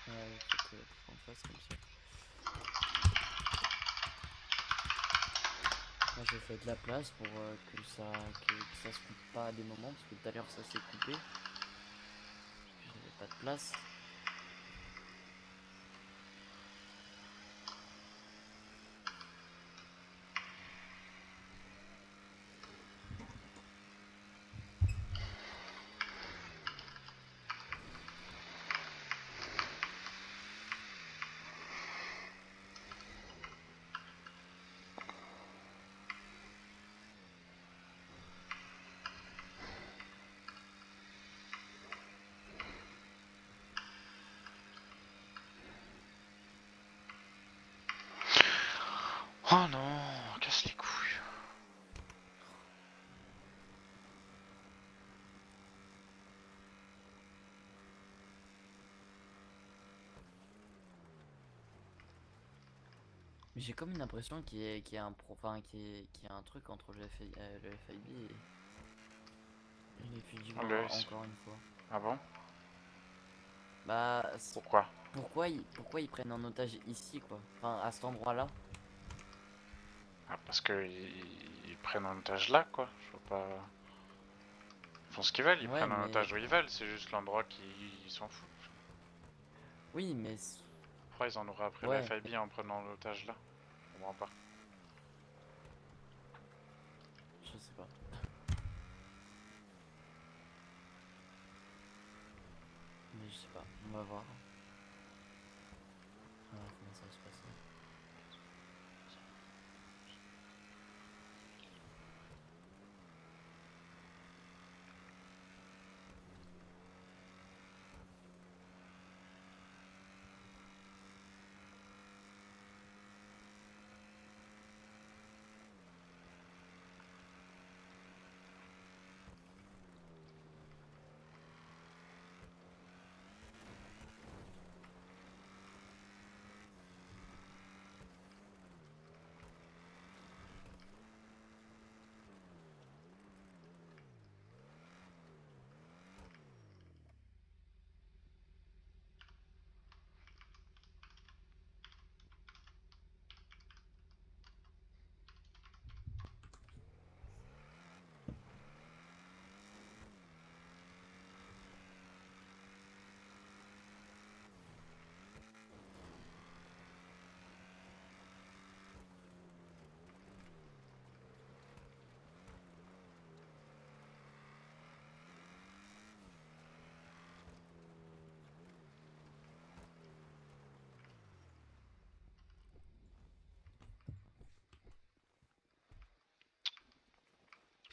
Ouais, faut qu'on fasse comme ça. Moi j'ai fait de la place pour que ça se coupe pas à des moments, parce que tout à l'heure ça s'est coupé, parce que j'avais pas de place. Oh non, casse les couilles. Mais j'ai comme une impression qu'il y a un enfin, qu'il y a un truc entre le FIB et les Fujimura, Le S- encore une fois. Ah bon? Bah, Pourquoi? pourquoi ils prennent en otage ici, quoi? Enfin, à cet endroit-là? Ah, parce que ils prennent en otage là, quoi. Je vois pas. Ils font ce qu'ils veulent, ils Ouais, prennent en mais... otage où ils veulent, c'est juste l'endroit qui s'en fout. Oui, mais... Pourquoi ils en auraient après le Ouais, FIB en prenant l'otage là? Je comprends pas. je sais pas. Mais je sais pas, on va voir. On va voir comment ça va se passer.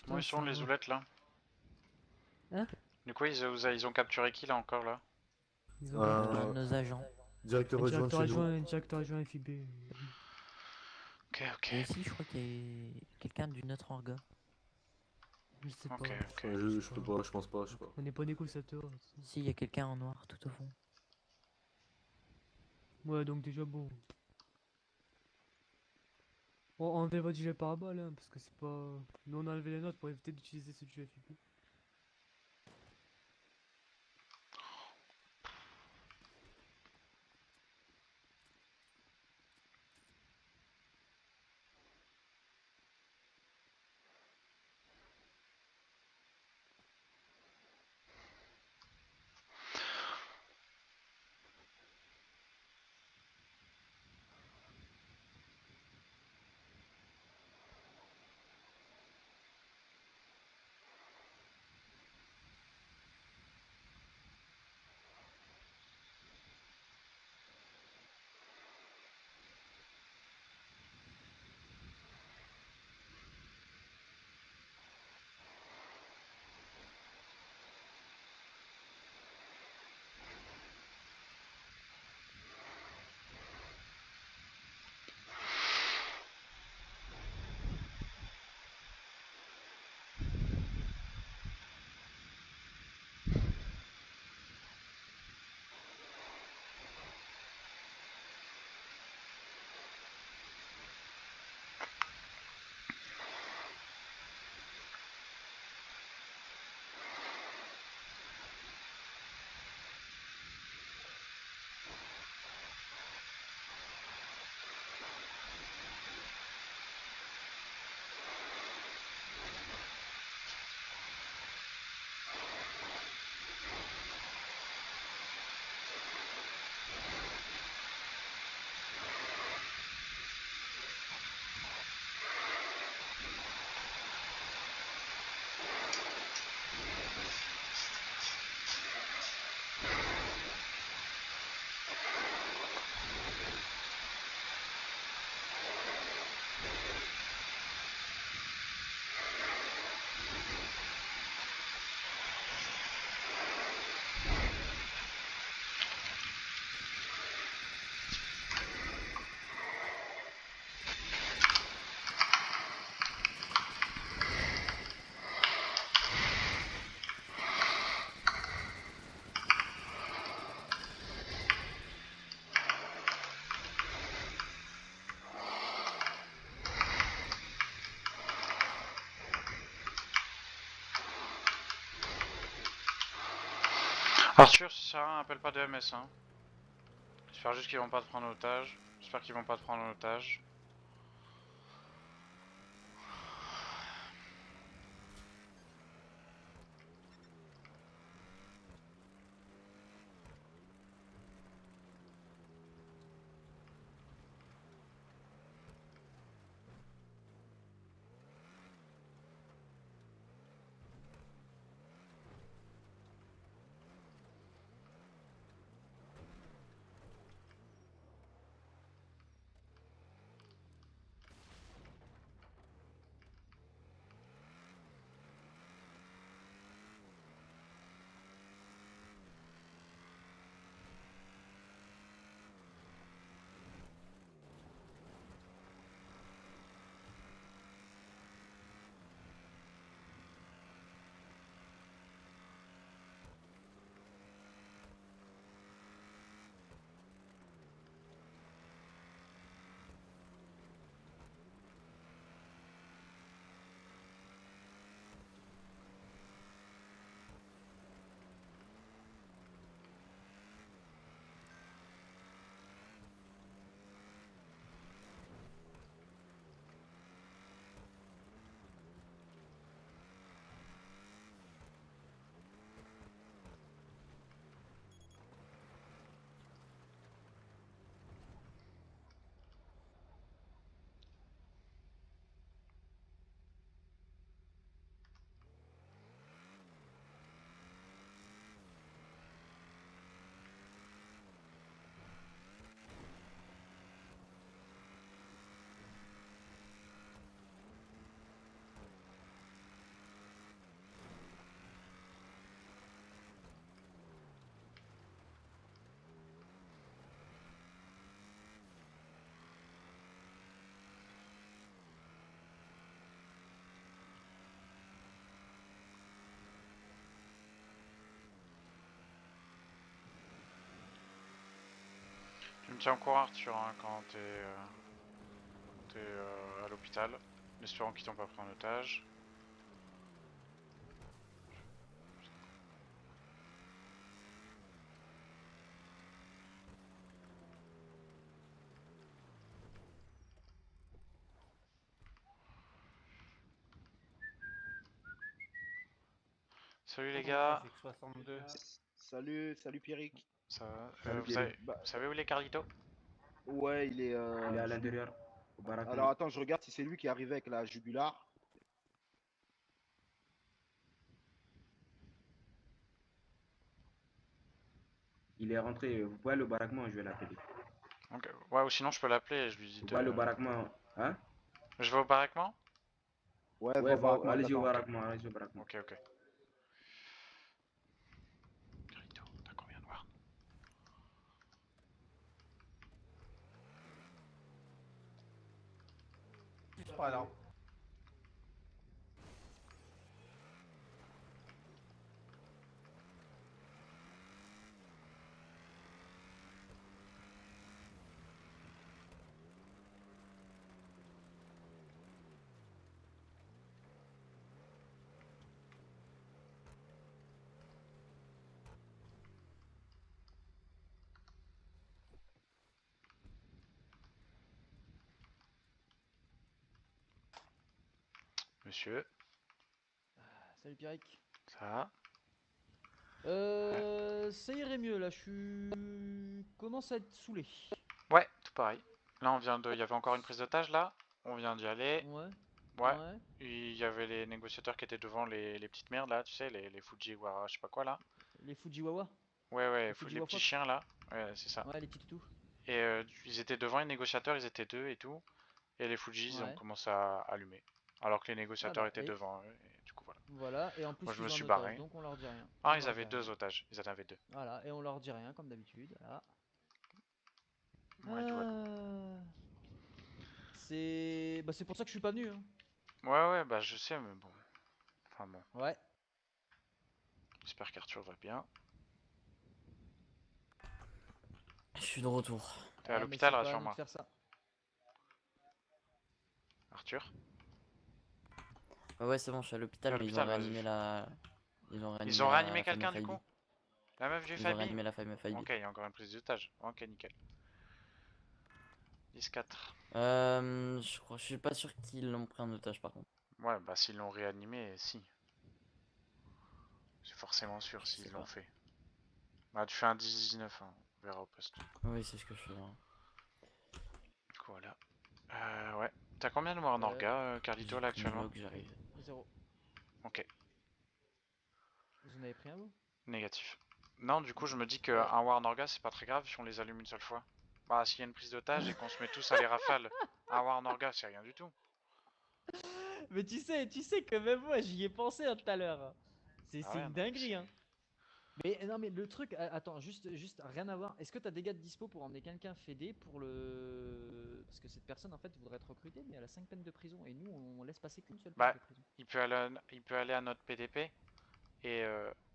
Comment Putain, ils sont ça les va. zoulettes là? Hein? Du coup, ils ont capturé qui là encore là? Ils ont Un de capturé nos agents. un Directeur adjoint de directeur chez nous. adjoint, un directeur adjoint FIB. Ok, ok. Et aussi, je crois qu'il y a quelqu'un d'une autre orga. Je sais pas, Ok, ok. je sais Je pas. sais pas, je pense pas, je sais pas. On n'est pas négociateur. Si, il y a quelqu'un en noir tout au fond. Ouais, donc déjà bon. On enlevez votre gilet pare-balles, hein, parce que c'est pas. Nous on a enlevé les nôtres pour éviter d'utiliser ceux du FIB. Arthur, si ça appelle pas de MS, hein. J'espère juste qu'ils vont pas te prendre en otage. J'espère qu'ils vont pas te prendre en otage. Tu me tiens au courant, Arthur, hein, quand t'es à l'hôpital. Espérons qu'ils t'ont pas pris en otage. Salut les gars. 62. Salut Pierrick. Ça va Salut vous, Pierrick. Bah, vous savez où il est Carlito? ouais, il est. Il est à l'intérieur, au baraquement. Alors attends, je regarde si c'est lui qui est arrivé avec la jugulaire. Il est rentré. Vous pouvez aller au baraquement, je vais l'appeler. Ok. Ouais, ou sinon je peux l'appeler et je lui dis Vous de... pouvez aller au baraquement. Hein? Je vais au baraquement? Ouais, va Ouais, au baraquement, allez-y au t'attends. baraquement, allez-y au baraquement. Ok, ok. Carlito, t'as combien de noirs? Pas là. Monsieur, Salut Pierrick. ça va? Ça irait mieux là, je suis... commence à être saoulé. Ouais, tout pareil. Là, on vient de... Il y avait encore une prise d'otage, là. On vient d'y aller. Ouais, Ouais. ouais. Il y avait les négociateurs qui étaient devant les petites merdes, là, tu sais, les Fujiwara, je sais pas quoi, là. Les Fujiwawa, Ouais, ouais, les les Fujiwa petits Fox. chiens, là. Ouais, c'est ça. Ouais, les petits toutous. Et ils étaient devant les négociateurs, ils étaient deux et tout. Et les Fujis, ils ont Ouais. commencé à allumer. Alors que les Ah négociateurs bah, étaient et devant eux, et du coup, voilà. voilà, et en Moi, plus je me ils ont un suis otage, barré. donc on leur dit rien. Ah, On ils leur avaient dit deux rien. otages. Ils en avaient deux. Voilà, et on leur dit rien comme d'habitude. Voilà. Ouais, tout. C'est... Bah c'est pour ça que je suis pas venu, hein. Ouais, ouais, bah je sais, mais bon. Enfin bon. Ouais. J'espère qu'Arthur va bien. Je suis de retour. T'es à Mais l'hôpital, c'est pas à nous de rassure-moi. faire ça. Arthur? Ouais, c'est bon, je suis à T'es l'hôpital, à mais ils ont l'hôpital, vas-y. réanimé la. Ils ont Ils réanimé ont la réanimé femme quelqu'un du FIB. coup? La meuf du Ils ont Fabi. réanimé la famille Fabi. Ok, il y a encore une prise d'otage. Ok, nickel. 10-4. Je suis pas sûr qu'ils l'ont pris en otage par contre. Ouais, bah s'ils l'ont réanimé, si. C'est forcément sûr Je sais s'ils l'ont pas. fait. Bah tu fais un 10-19, hein. On verra au poste. Oui, c'est ce que je fais. Hein. Voilà. Ouais. T'as combien de morts en orga, Carlito, J'ai là, pris mes actuellement? logs, j'arrive. 0. Ok, Vous en avez pris un, vous? négatif. Non, du coup, je me dis Euh, qu'un war en orga, c'est pas très grave si on les allume une seule fois. Bah, s'il y a une prise d'otage et qu'on se met tous à les rafales, un war en orga, c'est rien du tout. Mais tu sais que même moi, j'y ai pensé tout à l'heure. Ah C'est ouais, une non, mais dinguerie, c'est... hein. Mais non, mais le truc, attends, juste rien à voir. Est-ce que t'as des gars de dispo pour emmener quelqu'un fédé pour le. Parce que cette personne, en fait, voudrait être recrutée, mais elle a 5 peines de prison. Et nous, on laisse passer qu'une seule peine Bah, de prison. il peut aller à notre PDP et...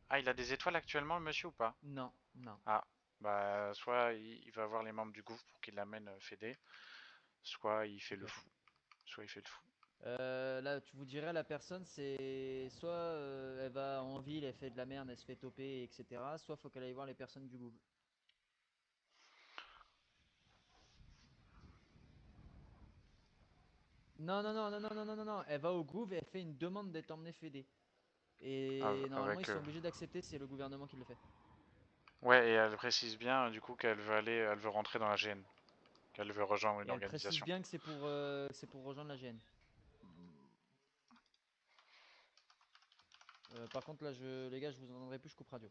Ah, il a des étoiles actuellement, le monsieur, ou pas? Non, non. Ah, bah, soit il va voir les membres du gouffre pour qu'il l'amène fédé, soit il fait le Ok. fou. Soit il fait le fou. Là, tu vous dirais, la personne, c'est soit elle va en ville, elle fait de la merde, elle se fait toper, etc. Soit faut qu'elle aille voir les personnes du Google. Non, non, non, non, non, non, non, non, non. Elle va au Groove et elle fait une demande d'être emmenée fédé. Et normalement, ils Avec... sont obligés d'accepter, c'est le gouvernement qui le fait. Ouais, et elle précise bien, du coup, qu'elle veut aller... Elle veut rentrer dans la GN. Qu'elle veut rejoindre Et une elle précise organisation. bien que c'est pour rejoindre la GN. Par contre, là, les gars, je vous entendrai plus, je coupe radio.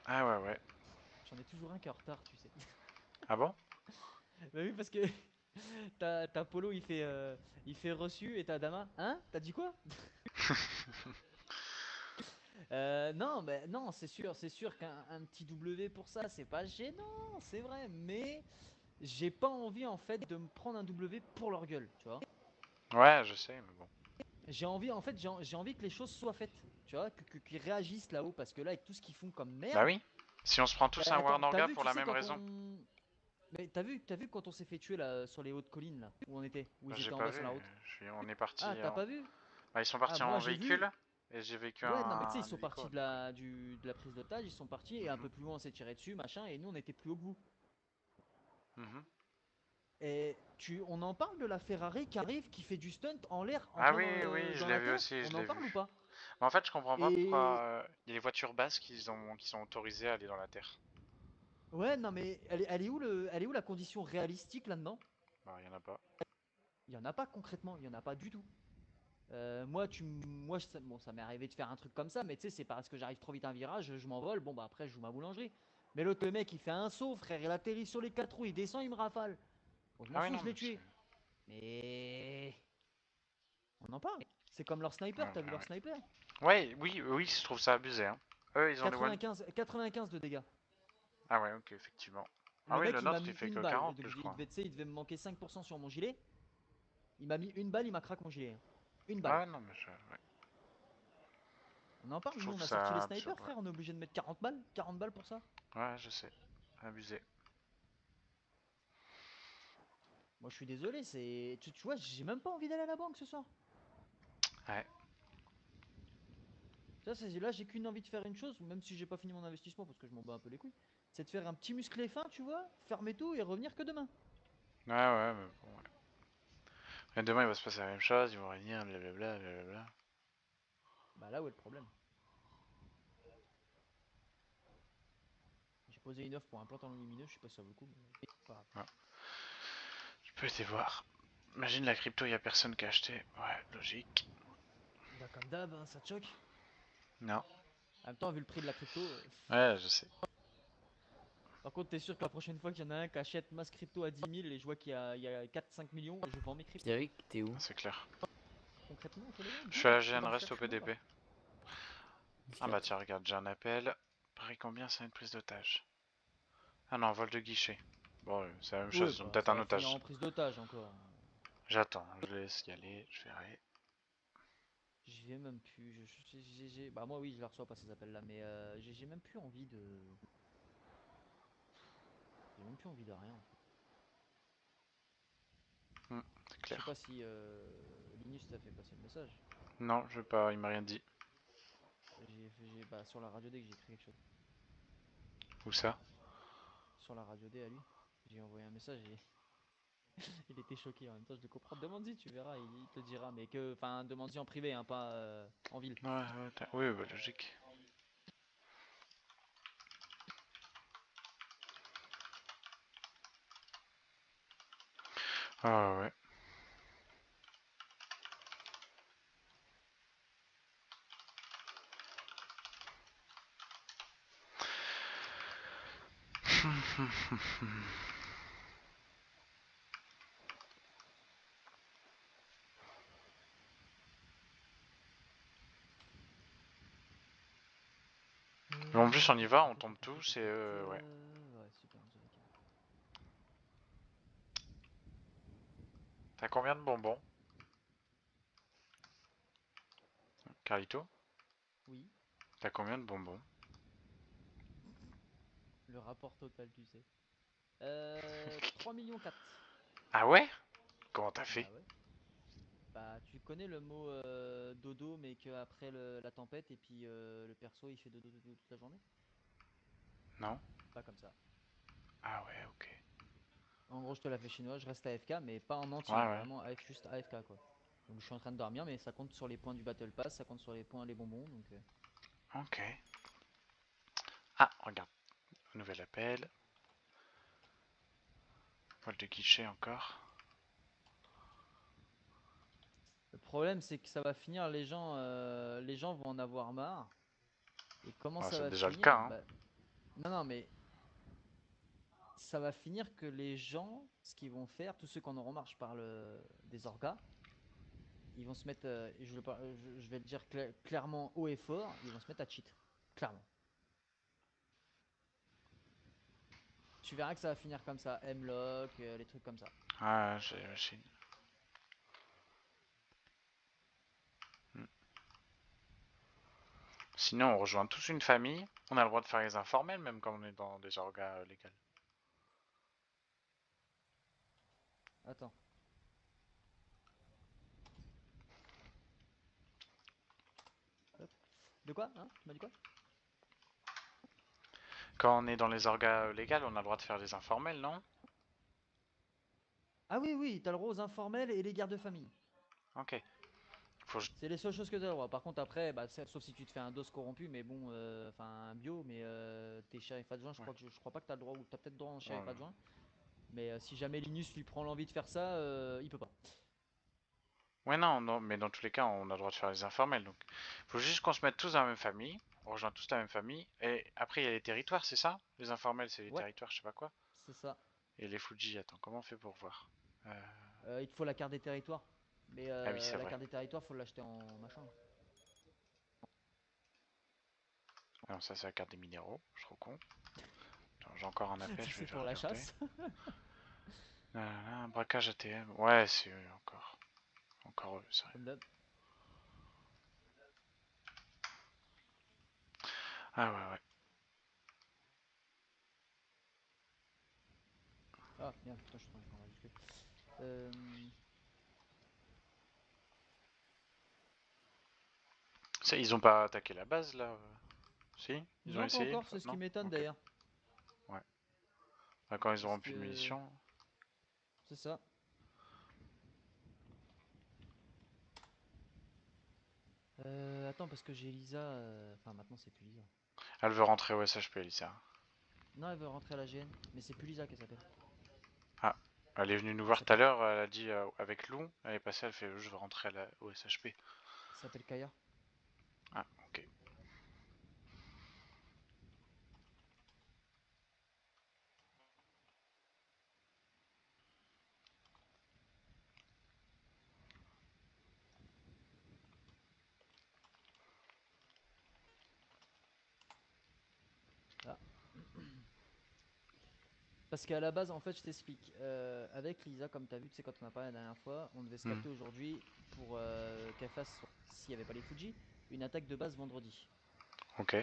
Ah ouais, ouais. J'en ai toujours un qui est en retard, tu sais. Ah bon? Bah oui, parce que t'as Polo, il fait reçu, et t'as Dama. Hein? T'as dit quoi? Non, mais non, c'est sûr qu'un petit W pour ça, c'est pas gênant, c'est vrai, mais j'ai pas envie en fait de me prendre un W pour leur gueule, tu vois. Ouais, je sais, mais bon. J'ai envie, en fait, j'ai envie que les choses soient faites, tu vois, qu'ils réagissent là-haut, parce que là, avec tout ce qu'ils font comme Bah merde. oui. Si on se prend tous un Attends, t'as Warnorga vu, pour tu la sais, même quand raison. on. Mais t'as vu quand on s'est fait tuer là sur les hautes collines là, où on était, où Bah, ils j'ai étaient en pas bas sur la vu. route. On est parti Ah, t'as en... pas vu? Bah, ils sont Ah, partis moi en j'ai vu. véhicule. Et j'ai vécu Ouais, non, mais tu sais, ils un sont hélico, partis donc... de la prise d'otage, ils sont partis, et un Mhm, peu plus loin on s'est tiré dessus, machin, et nous on était plus haut que vous. mhm. Et on en parle de la Ferrari qui arrive, qui fait du stunt en l'air, en Ah plein oui, oui, je dans l'ai la vu terre? aussi, je On en l'ai parle ou vu. pas? Mais en fait, je comprends pas pourquoi Et il y a les voitures basses qui sont autorisées à aller dans la Terre. ouais, non, mais elle est où la condition réalistique là-dedans? Bah, il y en a pas. Il y en a pas concrètement, il y en a pas du tout. Moi, bon, ça m'est arrivé de faire un truc comme ça, mais tu sais, c'est parce que j'arrive trop vite à un virage, je m'envole, bon bah après je joue ma boulangerie. Mais l'autre, le mec, il fait un saut, frère, il atterrit sur les quatre roues, il descend, il me rafale. Bon, je m'en Ah oui, fous, non, je l'ai mais c'est... tué. Mais on en parle. C'est comme leur Ouais, sniper, t'as vu leur ouais. sniper? Ouais, oui, oui, je trouve ça abusé, hein. Eux, ils ont des one... 95 de dégâts. Ah ouais, ok, effectivement. Ah Le oui, mec, le il m'a nôtre, il mis fait une que balle. 40, lui, je crois. Tu sais, il devait me manquer 5% sur mon gilet. Il m'a mis une balle, il m'a craqué mon gilet, hein. Une Ah balle. ouais, non, mais ouais. On en parle, Je nous, on trouve a sorti les ça snipers, absurde, ouais. frère, on est obligé de mettre 40 balles. 40 balles pour ça. Ouais, je sais. Abusé. Moi, je suis désolé, c'est. Tu vois, j'ai même pas envie d'aller à la banque ce soir. Ouais. Là, j'ai qu'une envie de faire une chose, même si j'ai pas fini mon investissement parce que je m'en bats un peu les couilles. C'est de faire un petit musclé fin, tu vois, fermer tout et revenir que demain. Ouais, ouais, mais bon, ouais. Et demain, il va se passer la même chose, ils vont réunir, blablabla, blablabla. Bah là où est le problème. J'ai posé une offre pour un pantalon lumineux, je sais pas si ça vaut le coup, mais pas grave. Ouais. Je peux essayer voir. Imagine la crypto, il y a personne qui a acheté. Ouais, logique. Bah comme d'hab, hein, ça te choque. Non. En même temps, vu le prix de la crypto. Ouais, je sais. Par contre, t'es sûr que la prochaine fois qu'il y en a un qui achète masse crypto à 10 000 et je vois qu'il y a 4-5 millions, je vends mes cryptos. Pierrick, t'es où? C'est clair. Concrètement, entre les mains, Je suis à la tu GN vas me Rest au chercher là ou pas? PDP. Ah bah 4. tiens, regarde, j'ai un appel. Pareil combien c'est une prise d'otage? Ah non, vol de guichet. Bon, c'est la même Ouais, chose, ils ont bah peut-être ça un va finir otage. en prise d'otage encore. J'attends, je laisse y aller, je verrai. J'y vais même plus. Bah moi oui, je la reçois pas ces appels-là, mais j'ai même plus envie de. J'ai même plus envie de rien en fait. C'est Je sais clair. pas si Linus t'a fait passer le message. Non, je vais pas, il m'a rien dit. Bah, sur la radio D que j'ai écrit quelque chose. Où ça? Sur la radio D à lui. J'ai envoyé un message et il était choqué en même temps. Je le comprends. Demande-y, tu verras, il te dira. Mais que, enfin, demande-y en privé, hein, pas en ville. Ouais, ouais, oui, bah, logique. Ah ouais. Mais en plus, on y va, on tombe tous et ouais. Ouais, super. Angelique. T'as combien de bonbons? Carlito? Oui, T'as combien de bonbons? le rapport total, tu sais. 3 millions 4. Ah ouais? Comment t'as fait? Bah ouais. Bah tu connais le mot dodo mais qu'après la tempête et puis le perso il fait dodo toute la journée? Non? Pas comme ça. Ah ouais, ok. En gros je te la fais chinois, je reste AFK mais pas en Ouais, entier, ouais. vraiment juste AFK quoi. Donc je suis en train de dormir mais ça compte sur les points du Battle Pass, ça compte sur les points les bonbons donc Ok. Ah, regarde. Nouvel appel. Vol de guichet encore. le problème c'est que ça va finir les gens vont en avoir marre et comment Ouais, ça c'est va déjà le cas, finir? hein. Bah non mais ça va finir que les gens ce qu'ils vont faire, tous ceux qui en auront marre, je parle des orgas. Ils vont se mettre, je vais le dire clairement haut et fort, ils vont se mettre à cheat. Clairement. Tu verras que ça va finir comme ça. M-Lock, les trucs comme ça. Ah, j'imagine. Hmm. Sinon, on rejoint tous une famille. On a le droit de faire les informels, même quand on est dans des orgas légales. Attends. Hop. De quoi? Hein? Tu m'as dit quoi? Quand on est dans les orgas légales, on a le droit de faire des informels, non? Ah oui, oui, t'as le droit aux informels et les guerres de famille. Ok. Faut que C'est les seules choses que t'as le droit. Par contre, après, bah, sauf si tu te fais un dos corrompu, mais bon, enfin un bio, mais t'es shérif adjoint, Ouais. je crois pas que t'as le droit, ou t'as peut-être le droit en shérif Ouais. adjoint. Mais si jamais Linus lui prend l'envie de faire ça, il peut pas. Ouais, non, non, mais dans tous les cas, on a le droit de faire les informels. Donc, faut juste qu'on se mette tous dans la même famille. On rejoint tous la même famille. Et après, il y a les territoires, c'est ça? Les informels, c'est les Ouais, territoires, je sais pas quoi. c'est ça. Et les Fuji, attends, comment on fait pour voir? Il te faut la carte des territoires. Mais Ah oui, c'est la vrai. carte des territoires, faut l'acheter en machin. Non, ça, c'est la carte des minéraux. Je suis trop con. Attends, j'ai encore un appel, Ça, je vais c'est déjà pour la regarder. chasse. Un braquage ATM. Ouais, c'est encore. Encore eux, sérieux. Comme d'hab. Ah ouais, ouais. Ah, merde, putain, je suis en majuscule. Euh, Ça, ils ont pas attaqué la base, là? Si? Ils ont non, pas essayé une encore, fois? c'est ce qui Non? m'étonne Ok. d'ailleurs. Ouais. Bah, quand ils Parce auront plus de que. munitions. C'est ça. Attends, parce que j'ai Lisa. Enfin, maintenant, c'est plus Lisa. Elle veut rentrer au SHP, Lisa. Non, elle veut rentrer à la GN. Mais c'est plus Lisa qu'elle s'appelle. Ah, elle est venue nous Elle voir tout à s'appelle l'heure, elle a dit avec Lou, elle est passée, elle fait je veux rentrer au SHP. elle s'appelle Kaya. Ah, ok. Ah. Parce qu'à la base, en fait, je t'explique. Avec Lisa, comme tu as vu, tu sais, quand on a parlé la dernière fois, on devait se Hmm. capter aujourd'hui pour qu'elle fasse, s'il n'y avait pas les Fuji, une attaque de base vendredi. Ok.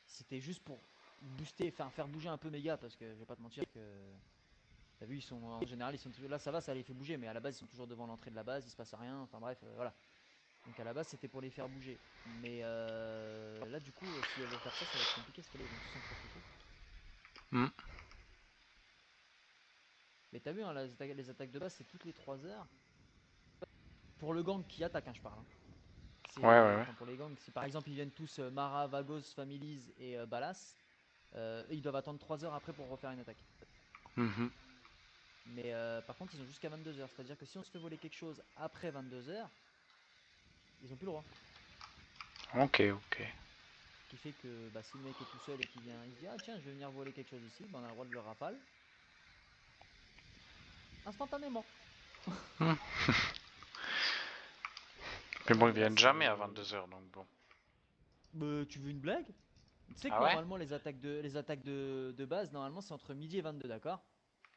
C'était juste pour booster, enfin faire bouger un peu mes gars, parce que je vais pas te mentir que. T'as vu, ils sont en général, ils sont là, ça va, ça les fait bouger, mais à la base, ils sont toujours devant l'entrée de la base, il se passe rien, enfin bref, voilà. Donc à la base c'était pour les faire bouger. Mais là du coup si elles veulent faire ça, ça va être compliqué parce que là ils vont tous en profiter. Hmm. Mais t'as vu hein, les attaques de base c'est toutes les 3 heures. Pour le gang qui attaque hein, je parle. Hein. Ouais. Enfin, pour les gangs, si par exemple ils viennent tous Mara, Vagos, Families et Balas, ils doivent attendre 3 heures après pour refaire une attaque. Mhm. Mais par contre ils ont jusqu'à 22 heures. C'est-à-dire que si on se fait voler quelque chose après 22 heures, ils ont plus le droit. Ok. Ce qui fait que bah, si le mec est tout seul et qu'il vient, il se dit ah tiens je vais venir voler quelque chose ici, bah, on a le droit de le rafale. Instantanément. Hmm. Mais bon, Donc ils voilà, viennent jamais à 22 h, donc bon. Tu veux une blague? Tu sais que Ah ouais? normalement les attaques de base, normalement c'est entre midi et 22, d'accord?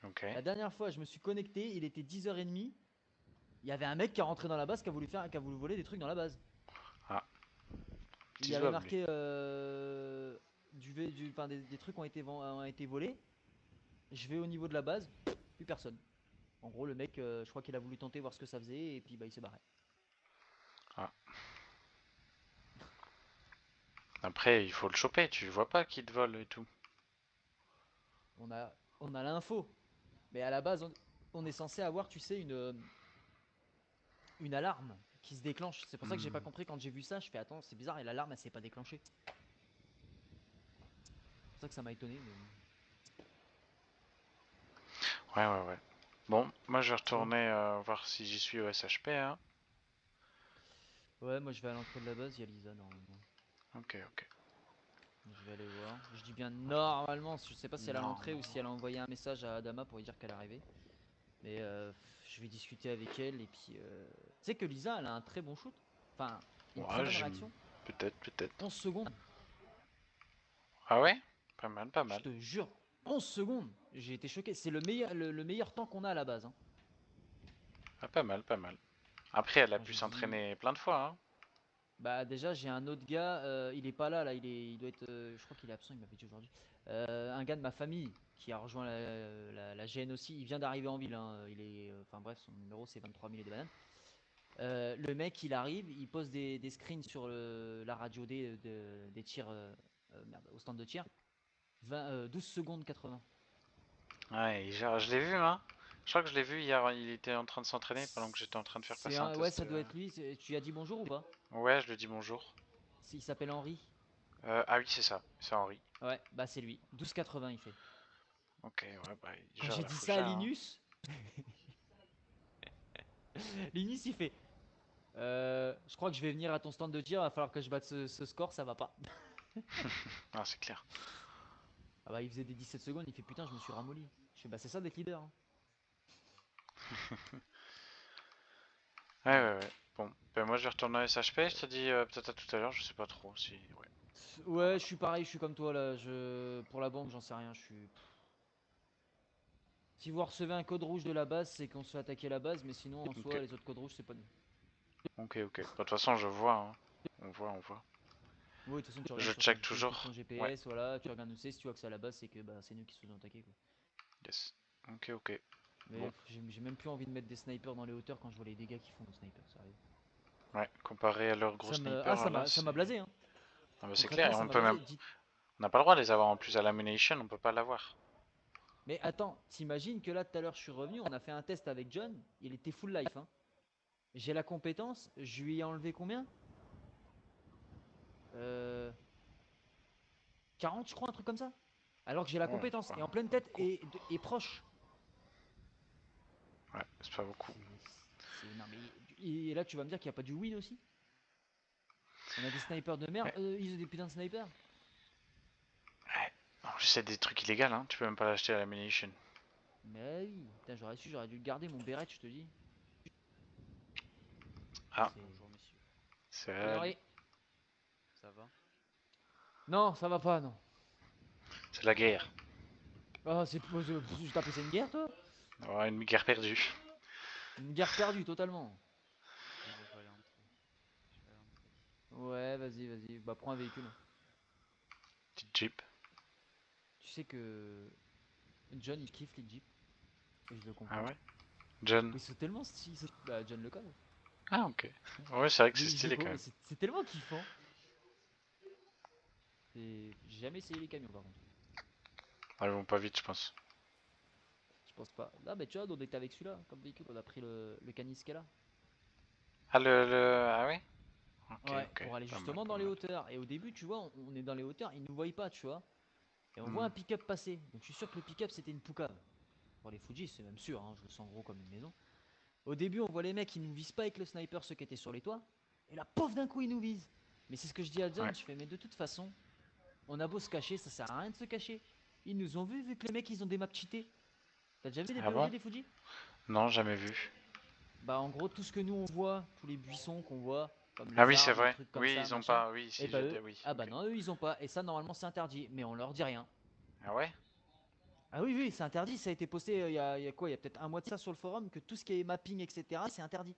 Ok. La dernière fois je me suis connecté, il était 10h30. Il y avait un mec qui est rentré dans la base qui a voulu voler des trucs dans la base. Ah. Il Petit y avait jouable, lui. marqué enfin, des trucs ont été volés. Je vais au niveau de la base, plus personne. En gros, le mec, je crois qu'il a voulu tenter voir ce que ça faisait et puis bah, il s'est barré. Ah. Après, il faut le choper, tu vois pas qu'il te vole et tout. On a, on a l'info, mais à la base, on est censé avoir, tu sais, une alarme qui se déclenche. C'est pour ça que j'ai pas compris quand j'ai vu ça. Je fais attends, c'est bizarre et l'alarme elle s'est pas déclenchée. C'est pour ça que ça m'a étonné. Mais... Ouais. Bon, moi je vais Bon. retourner voir si j'y suis au SHP, hein. Ouais, moi je vais à l'entrée de la base, il y a Lisa normalement. Ok. Je vais aller voir. Je dis bien normalement, je sais pas si elle a Non. l'entrée ou si elle a envoyé un message à Adama pour lui dire qu'elle est arrivée. Mais je vais discuter avec elle et puis... Tu sais que Lisa, elle a un très bon shoot. Enfin, une très Ouais, bonne j'ai... réaction. Peut-être. 11 secondes, Ah ouais? Pas je mal. te jure. 11 secondes. J'ai été choqué. C'est le meilleur temps qu'on a à la base. Hein. Ah, pas mal. Après, elle a Moi, pu j'ai dit... s'entraîner plein de fois, hein. Bah déjà, j'ai un autre gars. Il est pas là, là. Il doit être... je crois qu'il est absent, il m'avait dit aujourd'hui. Un gars de ma famille qui a rejoint la GN aussi. Il vient d'arriver en ville. Hein. Il est... Enfin bref, son numéro c'est 23 000 et des bananes. Le mec, il arrive, il pose des screens sur la radio des tirs merde, au stand de tir. 12 secondes 80. Ouais, je l'ai vu, hein. Je crois que je l'ai vu hier, il était en train de s'entraîner pendant que j'étais en train de faire passer un Ouais, test. ça doit être lui. Tu lui as dit bonjour ou pas? Ouais, je lui dis bonjour. Il s'appelle Henri. Ah oui, c'est ça, c'est Henri. Ouais, bah c'est lui. 12,80 il fait. Ok, ouais, bah, il Quand gère j'ai la dit ça à foucha, hein. Linus, Linus il fait je crois que je vais venir à ton stand de tir, il va falloir que je batte ce score, ça va pas. Ah, c'est clair. Ah bah il faisait des 17 secondes, il fait putain, je me suis ramolli. Je fais bah c'est ça d'être leader. Hein. Voilà. Ouais. Bon, ben moi je vais retourner au SHP, je te dis peut-être à tout à l'heure, je sais pas trop si... Ouais. Ouais, je suis pareil, je suis comme toi là. Pour la banque, j'en sais rien. Je suis. Si vous recevez un code rouge de la base, c'est qu'on se fait attaquer la base, mais sinon en Ok, soi, les autres codes rouges, c'est pas nous. ok. Bah, de toute façon, je vois, hein. On voit. Oui, de toute façon, tu regardes Je sur check ton toujours. Ouais, GPS, voilà, tu regardes où c'est. Si tu vois que c'est à la base, c'est que bah, c'est nous qui se faisons attaquer quoi. yes. Ok. Mais Bon, j'ai même plus envie de mettre des snipers dans les hauteurs quand je vois les dégâts qu'ils font, les snipers, sérieux. ouais, comparé à leur gros sniper, là, Ça c'est... m'a blasé, hein. Ah bah c'est clair, Concrètement, et ça on m'a peut même... blasé. On n'a pas le droit de les avoir en plus à l'ammunition, on peut pas l'avoir. Mais attends, t'imagines que là tout à l'heure je suis revenu, on a fait un test avec John, il était full life. Hein. J'ai la compétence, je lui ai enlevé combien 40 je crois, un truc comme ça. Alors que j'ai la Ouais, compétence, c'est et en pleine tête, beaucoup. et proche. Ouais, c'est pas beaucoup. Non mais, et là tu vas me dire qu'il n'y a pas du weed aussi. On a des snipers de merde, Ouais, ils ont des putains de snipers. ouais. En plus, c'est des trucs illégaux, hein, tu peux même pas l'acheter à l'ammunition. Mais oui, putain, j'aurais su, j'aurais dû garder mon béret, je te dis. Ah, Bonjour messieurs. Salut salut. Henri. Ça va? Non, ça va pas, non. C'est la guerre. Ah, je t'appelle ça une guerre, toi? Ouais, une guerre perdue. Une guerre perdue, totalement. Bon, je vais aller entrer. Je vais aller entrer. Ouais, vas-y. Bah, prends un véhicule. Petite Jeep. Tu sais que John, il kiffe les Jeeps. Et je le Ah comprends. ouais? John. Mais ils sont tellement stylés. Bah, John le connaît. Ah, ok. Ouais, c'est vrai que Mais c'est je sais stylé pas, quand mais même. c'est tellement kiffant. J'ai jamais essayé les camions par contre. Ah, ils vont pas vite, je pense. Je pense pas. Là, mais tu vois, on était avec celui-là comme véhicule, on a pris le Canis qu'elle a. Ah, Ah ouais? Ok, Ouais, ok. pour aller Pas mal, justement pas dans les mal. hauteurs. Et au début, tu vois, on est dans les hauteurs, ils nous voient pas, tu vois. Et on voit Hmm. un pick-up passer. Donc je suis sûr que le pick-up c'était une poucave. Pour les Fuji, c'est même sûr, hein, je le sens gros comme une maison. Au début, on voit les mecs, ils nous visent pas avec le sniper, ceux qui étaient sur les toits. Et là, pof, d'un coup, ils nous visent. Mais c'est ce que je dis à John, Ouais. je fais, mais de toute façon, on a beau se cacher, ça sert à rien de se cacher. Ils nous ont vu que les mecs, ils ont des maps cheatés. T'as déjà vu des Ah POV bon? des Fuji? Non, jamais vu. Bah, en gros, tout ce que nous on voit, tous les buissons qu'on voit, comme Ah les oui, c'est arbres, les vrai. trucs comme Oui, ça, ils ont machin. pas. Oui, Et si bah, j'étais. eux, Oui, ah bah ok. non, eux, ils ont pas. Et ça, normalement, c'est interdit. Mais on leur dit rien. Ah ouais? Ah oui, oui, c'est interdit. Ça a été posté il y a quoi? Il y a peut-être un mois de ça sur le forum que tout ce qui est mapping, etc., c'est interdit.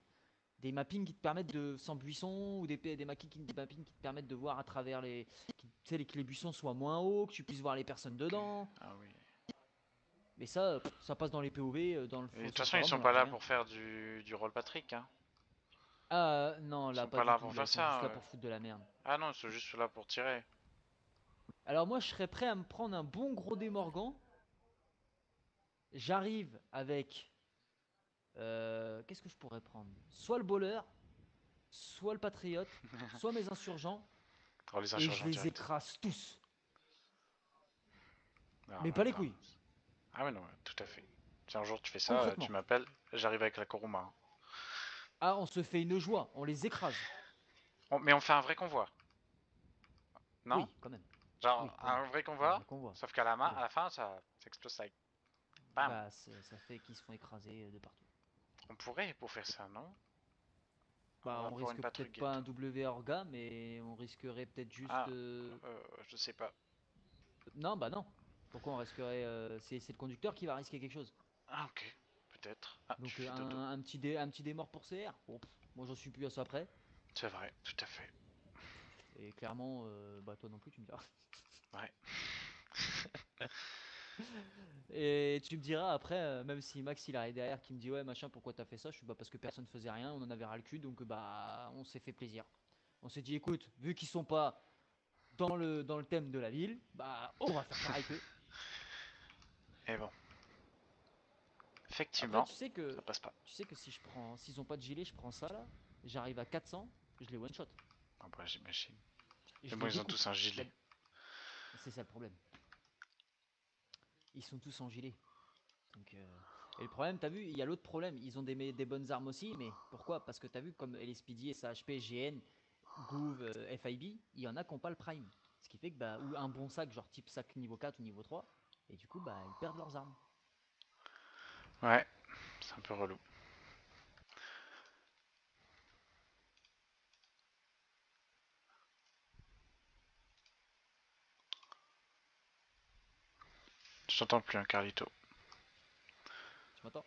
Des mappings qui te permettent de sans buissons ou des mappings qui te permettent de voir à travers tu sais, que les buissons soient moins hauts, que tu puisses voir les personnes Ok. dedans. Ah oui. Mais ça, ça passe dans les POV, Et de toute sur le façon, ils forum, on sont leur pas dit là rien. pour faire du rôle Patrick, hein. Ah non, Ils là sont pas pas du là tout. pour Là, faire ils sont juste ça. là pour foutre de la merde. Ah non, ils sont juste là pour tirer. Alors moi, je serais prêt à me prendre un bon gros démorgan. J'arrive avec. Qu'est-ce que je pourrais prendre? Soit le bowler, soit le patriote, soit mes insurgents, Oh, les et je insurgents les direct. écrase tous. Ah, Mais ouais, pas les grave. couilles, Ah ouais, non, ouais, tout à fait. Si un jour tu fais ça, tu concrètement. m'appelles, j'arrive avec la Kuruma, hein. Ah, on se fait une joie, on les écrase. Mais on fait un vrai convoi, non? Oui, quand même. Genre Oui, quand même. un vrai Un convoi, vrai convoi. sauf qu'à la main, Oui. à la fin, ça explose like bam. Bah, ça fait qu'ils se font écraser de partout. On pourrait pour faire ça, non? Bah, on Pour une risque peut-être patrouille et pas un tout. W Orga, mais on risquerait peut-être juste. Ah, je sais pas. Non, bah non. Pourquoi on risquerait c'est le conducteur qui va risquer quelque chose. Ah, ok, peut-être. Ah, tu Donc fais dodo. un petit démort pour CR. Bon, moi j'en suis plus à ça près. C'est vrai, tout à fait. Et clairement, bah toi non plus, tu me diras. Ouais. Et tu me diras après, même si Max il arrive derrière qui me dit ouais machin pourquoi t'as fait ça, je suis bah parce que personne faisait rien, on en avait ras le cul donc bah on s'est fait plaisir. On s'est dit écoute, vu qu'ils sont pas dans le thème de la ville, bah on va faire pareil qu'eux. Et bon, Après effectivement, ça passe pas. tu sais que si je prends s'ils ont pas de gilet, je prends ça là, j'arrive à 400, je les one shot. Ah bah j'imagine. Et Mais je bon, les ils ont découpe. tous un La- gilet. C'est ça le problème. Ils sont tous en gilet. Donc, et le problème, t'as vu, il y a l'autre problème. Ils ont des bonnes armes aussi, mais pourquoi? Parce que t'as vu, comme LSPD, SHP, GN, Gouv, FIB, il y en a qui n'ont pas le prime. Ce qui fait que, bah, ou un bon sac, genre type sac niveau 4 ou niveau 3, et du coup, bah, ils perdent leurs armes. Ouais, c'est un peu relou. Je t'entends plus, hein, Carlito. Tu m'entends?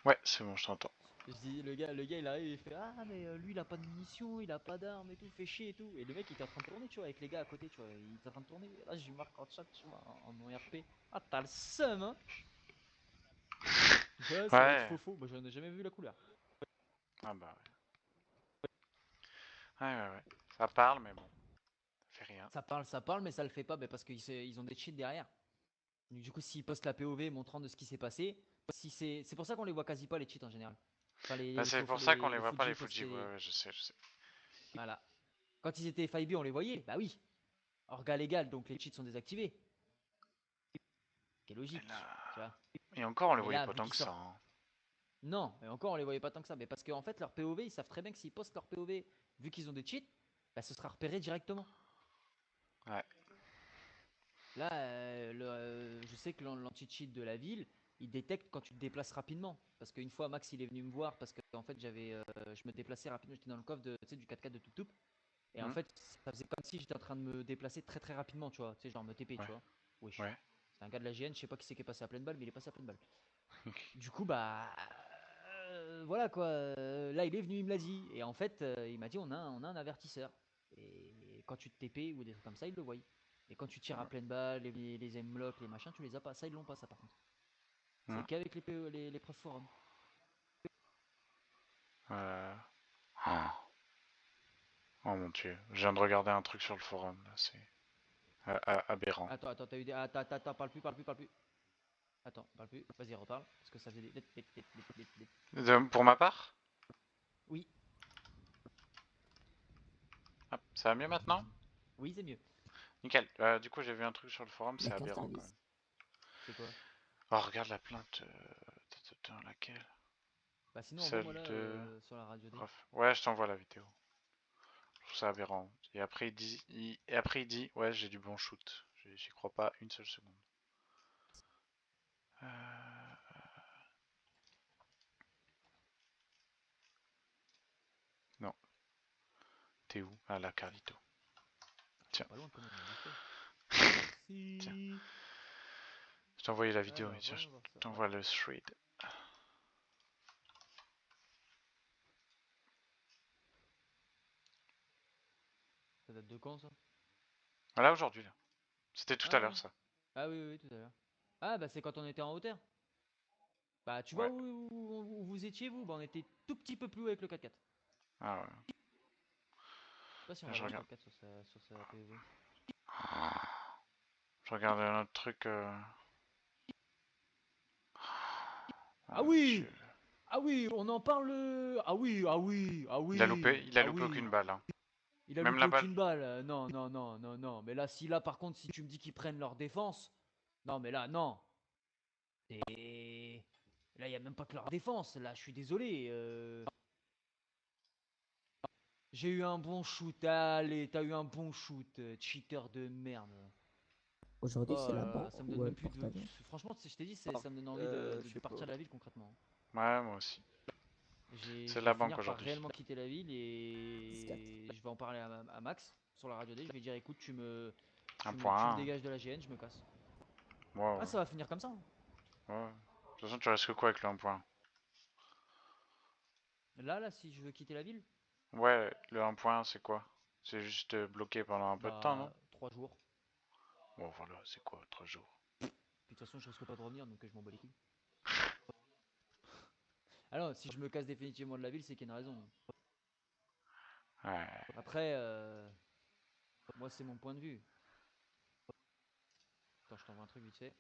Ouais, c'est bon, je t'entends. Je dis, le gars, il arrive, il fait ah, mais lui, il a pas de munitions, il a pas d'armes et tout, fait chier et tout. Et le mec, il était en train de tourner, tu vois, avec les gars à côté, tu vois, il était en train de tourner. Et là, je lui marque en chat, tu vois, en RP. Ah, t'as le seum, hein? Il fait, ouais, ça doit être Ouais. faux. Bah, j'en ai jamais vu la couleur. Ah bah ouais. Ouais, ouais, ouais. Ça parle, mais bon, ça fait rien. Ça parle, mais ça le fait pas bah, parce qu'ils ont des cheats derrière. Donc, du coup, s'ils postent la POV montrant de ce qui s'est passé, si c'est pour ça qu'on les voit quasi pas les cheats en général. Enfin, Bah, c'est pour ça qu'on les les voit pas, les Fuji Fuji. Ouais, postaient. ouais, je sais, je sais. Voilà. Quand ils étaient FIB, on les voyait. Bah oui. Orga légal, donc les cheats sont désactivés. C'est Et logique. là... Tu vois. Et encore, on les Mais voyait là, pas vu tant qu'ils que ça, sortent. hein. Non, mais encore, on les voyait pas tant que ça. Mais parce qu'en fait, leur POV, ils savent très bien que s'ils postent leur POV, vu qu'ils ont des cheats, bah, ce sera repéré directement. Ouais. Là, je sais que l'anti-cheat de la ville, il détecte quand tu te déplaces rapidement. Parce qu'une fois, Max, il est venu me voir parce que en fait, je me déplaçais rapidement. J'étais dans le coffre du 4x4 de Toup. Et en Hmm. fait, ça faisait comme si j'étais en train de me déplacer très très rapidement, tu vois. Tu sais, genre me TP, Ouais. tu vois. Wesh. Ouais. C'est un gars de la GN, je sais pas qui c'est qui est passé à pleine balle, mais il est passé à pleine balle. Du coup, bah. Voilà quoi. Là, il est venu, il me l'a dit. Et en fait, il m'a dit on a un avertisseur. Et quand tu te TP ou des trucs comme ça, il le voit. Et quand tu tires à pleine balle, les aimlocks, les machins, tu les as pas. Ça, ils l'ont pas, ça par contre. Hmm. C'est qu'avec les preuves forum. Euh, Oh mon dieu, je viens de regarder un truc sur le forum, là, c'est aberrant. Attends, t'as eu des. Attends, parle plus, parle plus, parle plus. Attends, parle plus. Vas-y, reparle. Parce que ça faisait des. Pour ma part? Oui, Hop, ça va mieux maintenant? oui, c'est mieux. Nickel. Du coup, j'ai vu un truc sur le forum, c'est aberrant quand même. C'est quoi? Oh, regarde la plainte. Laquelle? Bah, sinon, Celle envoie-moi là de... sur la radio D. Bref. Ouais, je t'envoie la vidéo. Je trouve ça aberrant. Et après, il dit, ouais, j'ai du bon shoot. J'y crois pas une seule seconde. Euh, Non. T'es où? Ah là, Carlito. Tiens. Pas loin quand même, vite fait. Tiens. Merci. Je t'ai envoyé la vidéo, Alors, et tiens, je voyons voir ça. t'envoie le thread. Ça date de quand ça? Voilà, aujourd'hui, là. C'était tout à Ah l'heure, oui. ça. Ah oui, oui, oui, tout à l'heure. Ah bah c'est quand on était en hauteur. Bah tu vois Ouais. où vous étiez vous? Bah on était tout petit peu plus haut avec le 4x4. Ah ouais. Je sais pas si on va Je voir le regarde. 4x4 sur sa PEV. Je regarde un autre truc. Ah mon oui! Dieu. Ah oui, on en parle. Ah oui, ah oui, ah Il a loupé, oui, il a ah loupé oui. aucune balle, hein. Il a Même loupé la balle. aucune balle. Non, non, non, non, non. Mais là, si là, par contre, si tu me dis qu'ils prennent leur défense. Non, mais là, non. Et là, il n'y a même pas que leur défense. Là, je suis désolé. J'ai eu un bon shoot. Allez, t'as eu un bon shoot. Cheater de merde. Aujourd'hui, Oh c'est la là là, banque ça me ou donne même le plus de. porte-avions? Franchement, je t'ai dit, ça me donne envie Je de sais pas. partir de la ville concrètement. Ouais, moi aussi. Je C'est vais la banque finir par aujourd'hui. réellement quitter la ville 10-4. et je vais en parler à Max sur la radio D. Je vais dire écoute, Un tu me point. dégages de la GN, je me casse. Ouais, Ah, ça va finir comme ça, hein. ouais. De toute façon, tu restes que quoi avec le 1 point? Là, si je veux quitter la ville, Ouais, le 1 point, c'est quoi? C'est juste bloqué pendant un peu de temps, non? bah 3 jours. Bon, voilà, c'est quoi, 3 jours? Puis de toute façon, je risque pas de revenir donc je m'en bats les couilles. Alors, si je me casse définitivement de la ville, c'est qu'il y a une raison. Ouais. Après, moi, c'est mon point de vue. Attends, je t'envoie un truc vite fait.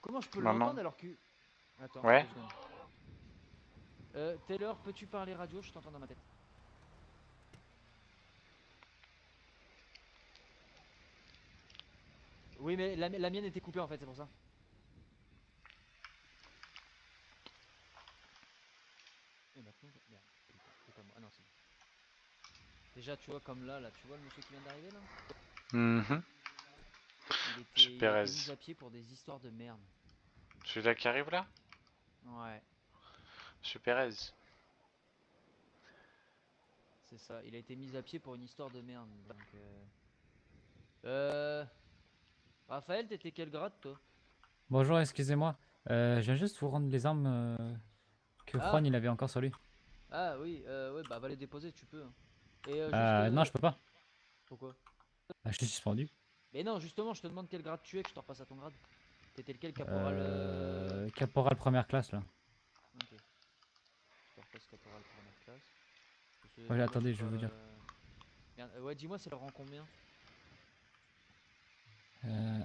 Comment je peux Maintenant? l'entendre alors que. Attends, Ouais? 2 secondes. Taylor, peux-tu parler radio? Je t'entends dans ma tête. Oui, mais la mienne était coupée en fait, c'est pour ça. Et maintenant, merde, putain, c'est pas moi. Ah non, c'est bon. Déjà, tu vois, comme là, tu vois le monsieur qui vient d'arriver là? Mhm. Monsieur Il a été mis Pérez. à pied pour des histoires de merde. Celui-là qui arrive là? Ouais, Monsieur Pérez. c'est ça. Il a été mis à pied pour une histoire de merde. Donc, Raphaël, t'étais quel grade toi? Bonjour, excusez-moi. Je viens juste vous rendre les armes que Ah, Juan il avait encore sur lui. ah oui, ouais, bah va les déposer, tu peux, hein. Et Non, je peux pas. pourquoi? Je suis suspendu. Mais non, justement, je te demande quel grade tu es, que je te repasse à ton grade. T'étais lequel, caporal Caporal première classe là. Ok. Je te repasse caporal première classe. Ouais, Moi, attendez, j'ai je vais pas. vous dire. Merde, ouais, dis-moi, c'est le rang combien? Euh...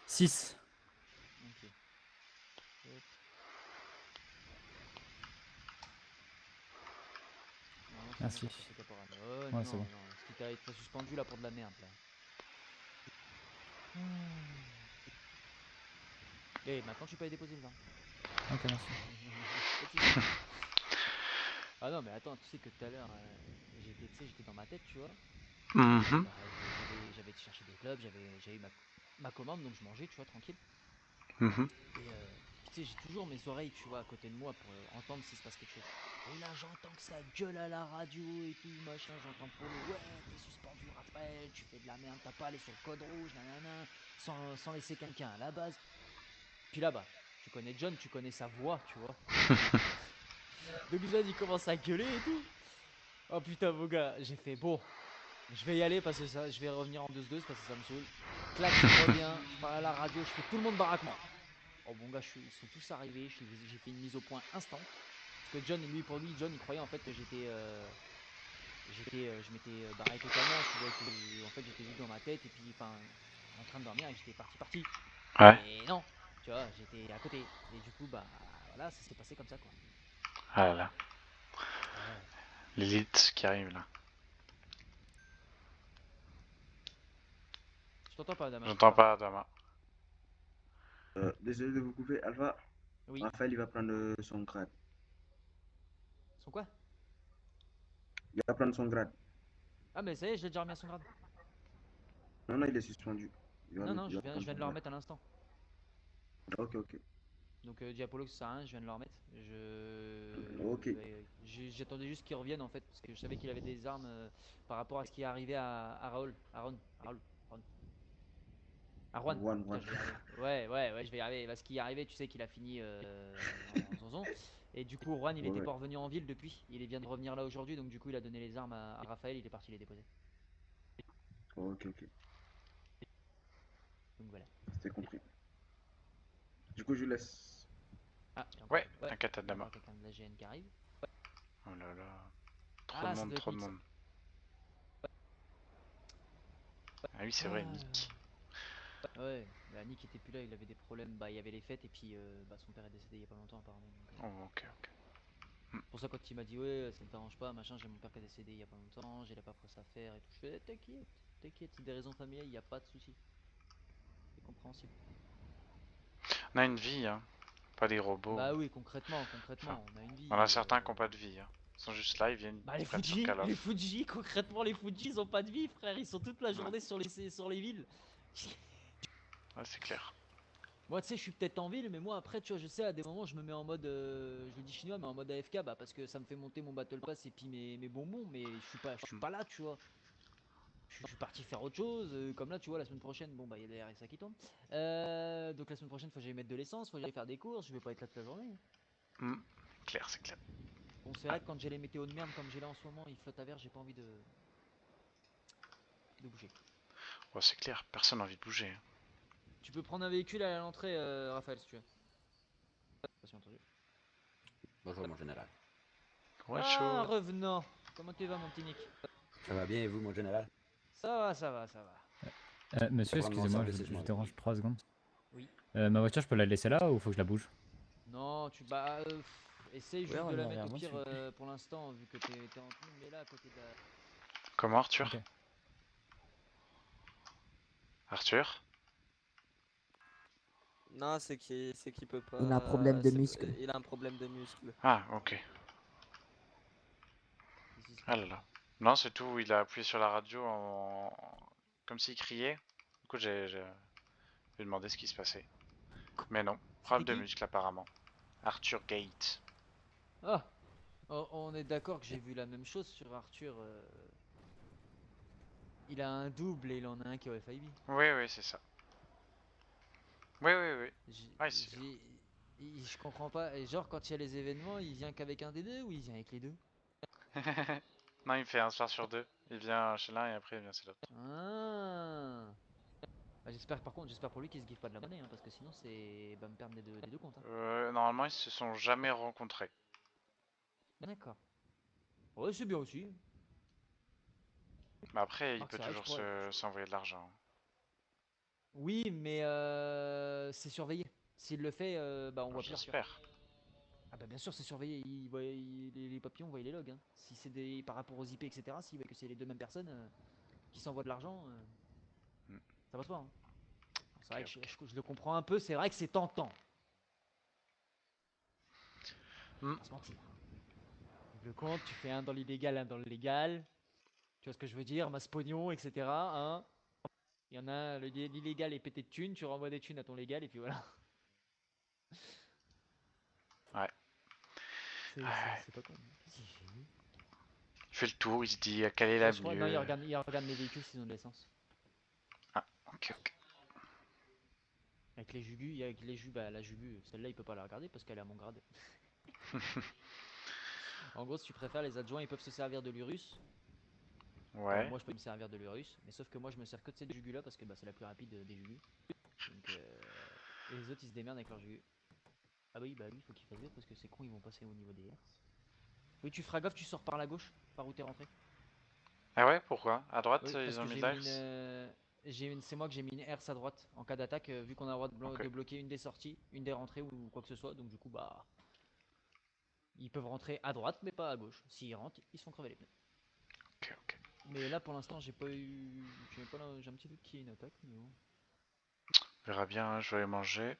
6. Ok. Hop. Normalement, c'est bon, Merci. t'as passé caporal. Oh Ouais, c'est non, bon. non, ce qui t'a été suspendu là pour de la merde là. Et maintenant tu peux aller déposer le vin. Ok, merci. Pas de soucis. Ah non, mais attends, tu sais que tout à l'heure, j'étais dans ma tête, tu vois. Mhm. Bah, j'avais été chercher des clubs, j'avais eu ma commande, donc je mangeais, tu vois, tranquille. Mhm. Et tu sais, j'ai toujours mes oreilles, tu vois, à côté de moi pour entendre s'il se passe quelque chose. Et là, j'entends que ça gueule à la radio et tout, machin. J'entends Polo, ouais, t'es suspendu, Raphaël, tu fais de la merde, t'as pas allé sur le code rouge, nanana, sans laisser quelqu'un à la base. Puis là-bas, tu connais John, tu connais sa voix, tu vois. Donc John, il commence à gueuler et tout. Oh putain, mon gars, j'ai fait bon. Je vais y aller parce que ça, je vais revenir en 2-2 parce que ça me saoule. Clac, je reviens, je parle à la radio, je fais tout le monde baraquement. Oh mon gars, ils sont tous arrivés, j'ai fait une mise au point instant. Parce que John, lui, pour lui, John, il croyait en fait que je m'étais barré totalement. Tu vois, que, en fait, j'étais juste dans ma tête et puis, enfin, en train de dormir et j'étais parti. Ouais. Et non, tu vois, j'étais à côté. Et du coup, bah, voilà, ça s'est passé comme ça, quoi. Ah là là. Ouais. L'élite qui arrive là. Je t'entends pas, Dama. J'entends pas, Dama. Désolé de vous couper. Alpha, Oui. Raphaël, il va prendre son grade. Son quoi? Il va prendre son grade. Ah, mais ça y est, je l'ai déjà remis à son grade. Non, non, il est suspendu. Non, Il je va viens prendre de son le grade. remettre à l'instant. Ok, ok. Donc Diapolo, ça sert à rien, je viens de le remettre. Ok. J'attendais juste qu'il revienne en fait, parce que je savais qu'il avait des armes par rapport à ce qui est arrivé à Raoul. Aaron. À Juan. One, Putain, one. je vais y arriver. Ouais, je vais y arriver. Parce qu'il est arrivé, tu sais qu'il a fini en zonzon. Et du coup, Juan, il Ouais, était ouais. pas revenu en ville depuis. Il vient de revenir là aujourd'hui, donc du coup, il a donné les armes à Raphaël, il est parti les déposer. Ok, ok. Donc voilà. C'était compris. Du coup, je laisse. Ah, et Ouais, ouais, t'inquiète, il y a Dama. encore quelqu'un de la GN qui arrive. Oh là là. Trop Ah, de ça monde, doit être trop de Nick, ça. monde. Ah oui, c'est vrai, Ah. Nick. Ouais, bah Nick était plus là, il avait des problèmes, bah il y avait les fêtes et puis bah, son père est décédé il y a pas longtemps apparemment. Donc, Oh, ok, ok. pour ça quand il m'a dit ouais ça ne t'arrange pas, machin, j'ai mon père qui est décédé il y a pas longtemps, j'ai la paperasse à faire et tout, je fais t'inquiète, c'est des raisons familiales, il n'y a pas de souci. C'est compréhensible. On a une vie, hein. Pas des robots. Bah oui, concrètement, Enfin, on a une vie. on a certains qui n'ont pas de vie, hein. Ils sont juste là, ils viennent, Bah ils prennent sur Call of. Les Fuji, concrètement les Fuji ils ont pas de vie frère, ils sont toute la journée sur les villes. Ouais, c'est clair. Moi, tu sais, je suis peut-être en ville, mais moi, après, tu vois, je sais, à des moments, je me mets en mode, je le dis chinois, mais en mode AFK, bah, parce que ça me fait monter mon Battle Pass et puis mes bonbons, mais je suis pas là, tu vois. Je suis parti faire autre chose, comme là, tu vois, la semaine prochaine, bon, bah, il y a les RSA qui tombent. Donc, la semaine prochaine, faut que j'aille mettre de l'essence, faut que j'aille faire des courses, je vais pas être là toute la journée. Clair, c'est clair. Bon, c'est vrai que quand j'ai les météos de merde, comme j'ai là en ce moment, il flotte à verre, j'ai pas envie de bouger. Ouais, c'est clair, personne n'a envie de bouger, hein. Tu peux prendre un véhicule à l'entrée, Raphaël, si tu veux. Pas si entendu. Bonjour mon général. Ouais, Ah, chaud. revenant. Comment tu vas, mon petit Nick? Ça va bien et vous mon général? Ça va. Monsieur, Prendre mon excusez-moi, service et je je m'en vous dérange occupe. 3 secondes. Oui. Ma voiture, je peux la laisser là ou faut que je la bouge? Non, essaye juste Ouais, de la reviens mettre vers au moi, pire s'il vous plaît. pour l'instant, vu que t'es en train mais là à côté de la. Comment, Arthur? Ok. Arthur? Non, c'est qu'il peut pas. Il a un problème de muscle. Il a un problème de muscle. Ah, ok. Ah là là. Non, c'est tout, il a appuyé sur la radio comme s'il criait. Du coup, j'ai demandé ce qui se passait. Mais non, problème de qui muscle apparemment. Arthur Gate. Ah, on est d'accord que j'ai vu la même chose sur Arthur. Il a un double et il en a un qui est au FIB. Oui, oui, c'est ça. Oui, oui, oui. Ouais, c'est sûr. Je comprends pas. Et genre, quand il y a les événements, il vient qu'avec un des deux ou il vient avec les deux? Non, il fait un soir sur deux. Il vient chez l'un et après il vient chez l'autre. Ah. Bah, j'espère pour lui qu'il se giffe pas de la monnaie, hein, parce que sinon c'est va me perdre des deux comptes. Hein. Normalement, ils se sont jamais rencontrés. D'accord. Ouais, c'est bien aussi. Mais après, il Alors que peut c'est vrai que toujours s'envoyer de l'argent. Oui, mais c'est surveillé. S'il le fait, bah on voit plus Arthur. J'espère. Ah bah bien sûr c'est surveillé, les papillons voient les logs. Hein. Si c'est des par rapport aux IP, etc., s'il voit que c'est les deux mêmes personnes qui s'envoient de l'argent, ça passe pas. Hein. C'est vrai que je le comprends un peu, c'est vrai que c'est tentant. On va pas se mentir. Le compte, tu fais un dans l'illégal, un dans le légal. Tu vois ce que je veux dire, masse pognon, etc. Hein. Il y en a, l'illégal est pété de thunes, tu renvoies des thunes à ton légal et puis voilà. c'est pas con. Qu'est-ce que j'ai mis? Il fait le tour, il se dit quelle est Ouais, la je crois, non, mieux. il regarde mes véhicules s'ils ont de l'essence. Ah, ok, ok. Avec les jugus, avec les jus, bah la jugu, celle-là il peut pas la regarder parce qu'elle est à mon grade. En gros, si tu préfères, les adjoints ils peuvent se servir de l'Urus. Bon, Ouais. moi je peux me servir de l'Urus, mais sauf que moi je me sers que de cette jugu là parce que bah, c'est la plus rapide des jugus. Donc, et les autres ils se démerdent avec leur jugu. Ah bah oui, il faut qu'ils fassent gaffe parce que c'est con, ils vont passer au niveau des herses. Oui, tu feras gaffe, tu sors par la gauche, par où t'es rentré. Ah ouais, pourquoi? À droite, Oui, parce ils ont que mis de j'ai mis l'axe? c'est moi que j'ai mis une herse à droite en cas d'attaque, vu qu'on a le droit Ok. de bloquer une des sorties, une des rentrées ou quoi que ce soit. Donc du coup, bah, ils peuvent rentrer à droite, mais pas à gauche. S'ils rentrent, ils se font crever les pneus. Ok, ok. Mais là, pour l'instant, j'ai pas eu, j'ai un petit doute qu'il y ait une attaque, mais bon. On verra bien, hein, je vais aller manger.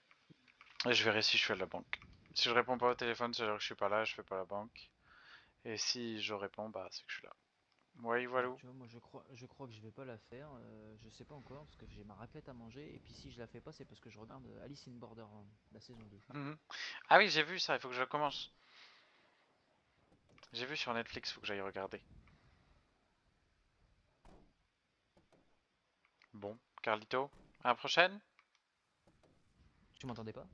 Et je verrai si je suis à la banque. Si je réponds pas au téléphone, c'est alors que je suis pas là, je fais pas la banque. Et si je réponds, bah c'est que je suis là. Ouais, voilà. Tu vois, moi, je crois que je vais pas la faire. Je sais pas encore parce que j'ai ma raclette à manger. Et puis si je la fais pas, c'est parce que je regarde Alice in Borderland, la saison 2. Mhm. Ah oui, j'ai vu ça, il faut que je commence. J'ai vu sur Netflix, faut que j'aille regarder. Bon, Carlito, à la prochaine? Tu m'entendais pas?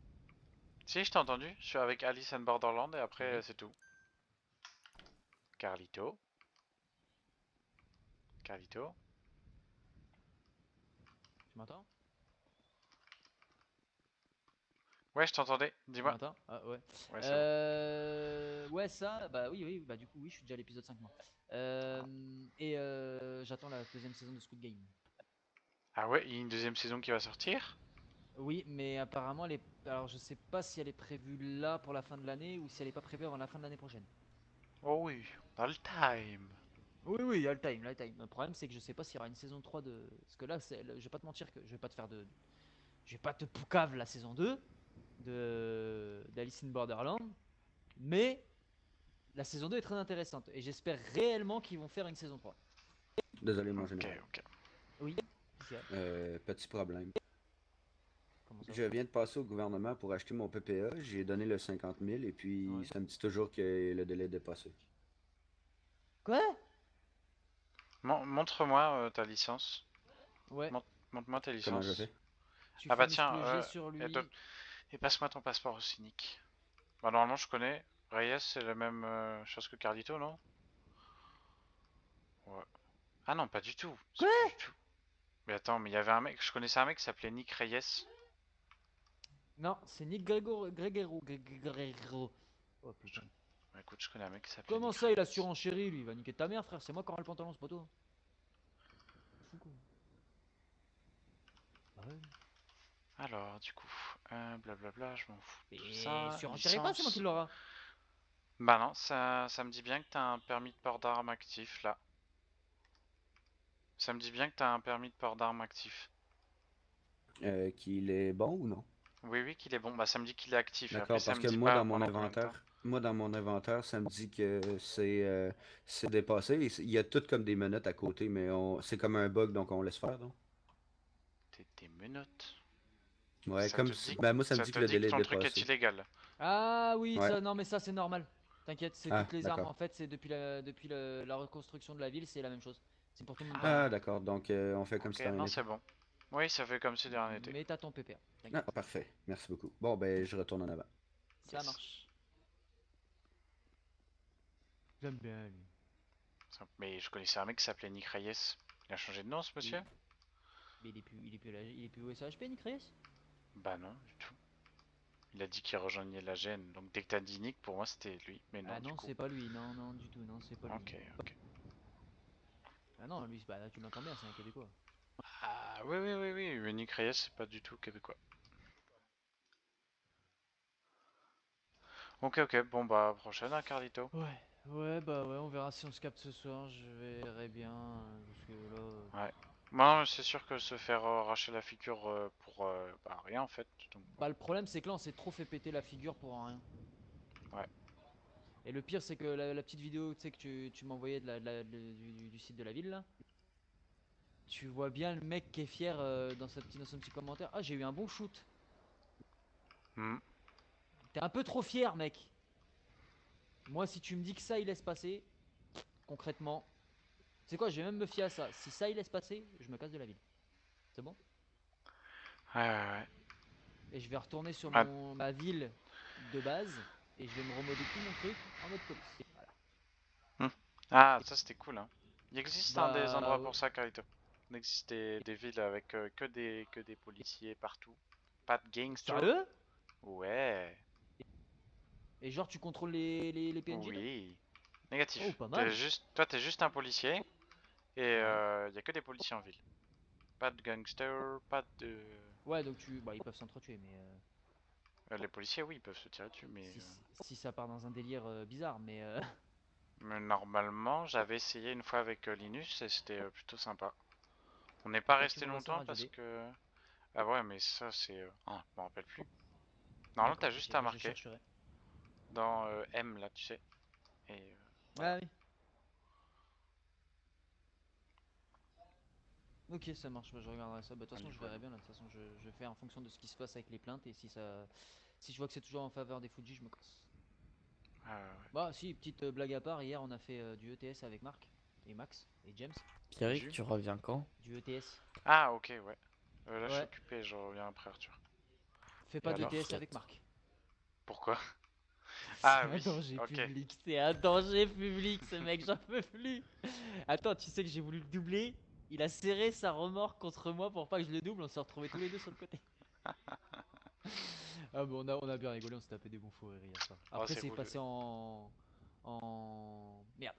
Si, je t'ai entendu, je suis avec Alice in Borderland et après Oui. c'est tout. Carlito? Carlito? Tu m'entends? Ouais, je t'entendais, Tu dis-moi. m'entends? Ah ouais. Ouais, c'est bon. Ouais, ça, bah oui, bah du coup, oui, je suis déjà à l'épisode 5 moi. J'attends la deuxième saison de Squid Game. Ah ouais, il y a une deuxième saison qui va sortir? Oui, mais apparemment, alors je sais pas si elle est prévue là pour la fin de l'année ou si elle est pas prévue avant la fin de l'année prochaine. Oh oui, dans le time. Oui, oui, il y a le time, il y a le time. Le problème, c'est que je sais pas s'il y aura une saison 3 de. Parce que là, je vais pas te mentir que je vais pas te faire de. Je vais pas te poucave la saison 2 d'Alice in Borderland, mais la saison 2 est très intéressante et j'espère réellement qu'ils vont faire une saison 3. Désolé, mon Ok, général. ok. Oui, qu'est-ce qu'il y a? Petit problème. Comment ça? Je viens de passer au gouvernement pour acheter mon PPA. J'ai donné le 50 000 et puis Ouais. ça me dit toujours que le délai est dépassé. Quoi? Montre-moi ta licence. Ouais, Montre-moi ta Comment je licence. fais? tu Ah bah finisses tiens, le jet sur lui. et passe-moi ton passeport aussi, Nick. Bah normalement je connais. Reyes c'est la même chose que Carlito, non? Ouais. Ah non, pas du tout. C'est Quoi? plus du tout. Mais attends, mais il y avait un mec, je connaissais un mec qui s'appelait Nick Reyes. Non, c'est Nick Gregero. Oh putain. Bah, écoute, je connais un mec qui s'appelait Comment Nick ça, il a Reyes. surenchéri lui? Il va niquer ta mère, frère. C'est moi qui aurai le pantalon, c'est pas toi. Fou quoi. Bah ouais. Alors, du coup, blablabla, je m'en fous de tout Mais ça. surenchéris pas, c'est moi qui Licence. l'aura. Bah non, ça me dit bien que t'as un permis de port d'armes actif là. Ça me dit bien que t'as un permis de port d'armes actif. Qu'il est bon ou non? Oui, oui, qu'il est bon. Bah ça me dit qu'il est actif. Et après, D'accord, ça parce me que dit moi pas dans mon pendant combien de temps. inventaire, ça me dit que c'est dépassé. Il y a tout comme des menottes à côté, mais c'est comme un bug, donc on laisse faire, donc. Tes menottes. Ouais, comme ben, moi ça me Ça dit te que le dit que délai est ton truc est dépassé. illégal. Ah oui, Ouais. ça, non mais ça c'est normal. T'inquiète, c'est Ah, toutes les armes. d'accord. En fait, c'est depuis la reconstruction de la ville, c'est la même chose. C'est pour tout le monde pareil. Ah, d'accord. Donc on fait comme Ok, si de rien non, n'était. c'est bon. Oui, ça fait comme si de rien n'était. Mais t'as ton PPR, Ah, t'inquiète. parfait. Merci beaucoup. Bon, ben je retourne en avant. Ça Yes. marche. J'aime bien lui. Mais je connaissais un mec qui s'appelait Nick Reyes. Il a changé de nom, ce monsieur? Mais il est plus au SHP, Nick Reyes? Bah non, du tout. Il a dit qu'il rejoignait la gêne. Donc dès que t'as dit Nick, pour moi c'était lui. Mais non, Ah du non, coup. c'est pas lui, non, non, du tout, non, c'est pas lui. Ok, ok. Ah non, lui, bah, là, tu l'entends bien, c'est un Québécois. Ah oui, oui, oui, oui. Mais Nick Reyes, c'est pas du tout québécois. Ok, ok. Bon, bah, prochaine, hein, Carlito. Ouais, bah ouais, on verra si on se capte ce soir, je verrai bien, parce que là... Ouais. Moi, c'est sûr que se faire arracher la figure pour bah, rien en fait. Donc, bon. Bah le problème c'est que là on s'est trop fait péter la figure pour rien. Ouais. Et le pire c'est que la petite vidéo tu sais que tu m'as envoyé du site de la ville là, tu vois bien le mec qui est fier dans son petit commentaire. Ah j'ai eu un bon shoot. Hmm. T'es un peu trop fier mec. Moi, si tu me dis que ça, il laisse passer, concrètement, c'est quoi, je vais même me fier à ça. Si ça, il laisse passer, je me casse de la ville. C'est bon? Ouais. Et je vais retourner sur Ah. ma ville de base et je vais me remoder tout mon truc en mode police. Voilà. Ah, ça c'était cool, hein. Il existe des Bah, endroits pour ça, Carito. Il existe des villes avec que des policiers partout. Pas de gangsters. sérieux? Ouais. Et genre, tu contrôles les PNJ là? Oui. Négatif. Oh, pas mal. Toi, t'es juste un policier et Ouais. y a que des policiers en ville. Pas de gangsters, pas de. Ouais, donc bah, ils peuvent s'entretuer, mais Les policiers, oui, ils peuvent se tirer dessus, mais. si ça part dans un délire bizarre, mais Mais normalement, j'avais essayé une fois avec Linus et c'était plutôt sympa. On n'est pas Toi, tu resté me longtemps resserras, parce JD. que. Ah ouais, mais ça c'est. Oh, je m'en rappelle plus. Normalement, D'accord, t'as ok, juste bah, à je marquer chercherai. dans M là, tu sais. Et. Ah oui. Ok, ça marche, bah, je regarderai ça. Bah, de toute façon, je verrai bien là. De toute façon, je fais en fonction de ce qui se passe avec les plaintes et si je vois que c'est toujours en faveur des Fuji, je me casse. Ouais. Bah, si, petite blague à part, hier on a fait du ETS avec Marc et Max et James. Pierrick, tu reviens quand? Du ETS. Ah, ok, ouais. Là, je suis Ouais. occupé, je reviens après Arthur. Fais Et pas alors d'ETS avec Marc. Pourquoi? C'est Ah un oui, danger ok. public, c'est un danger public, ce mec, j'en peux plus. Attends, tu sais que j'ai voulu le doubler, il a serré sa remorque contre moi pour pas que je le double, on s'est retrouvés tous les deux sur le côté. Ah bon, on a bien rigolé, on s'est tapé des bons fous rires hier soir. Après, c'est c'est cool. passé Merde.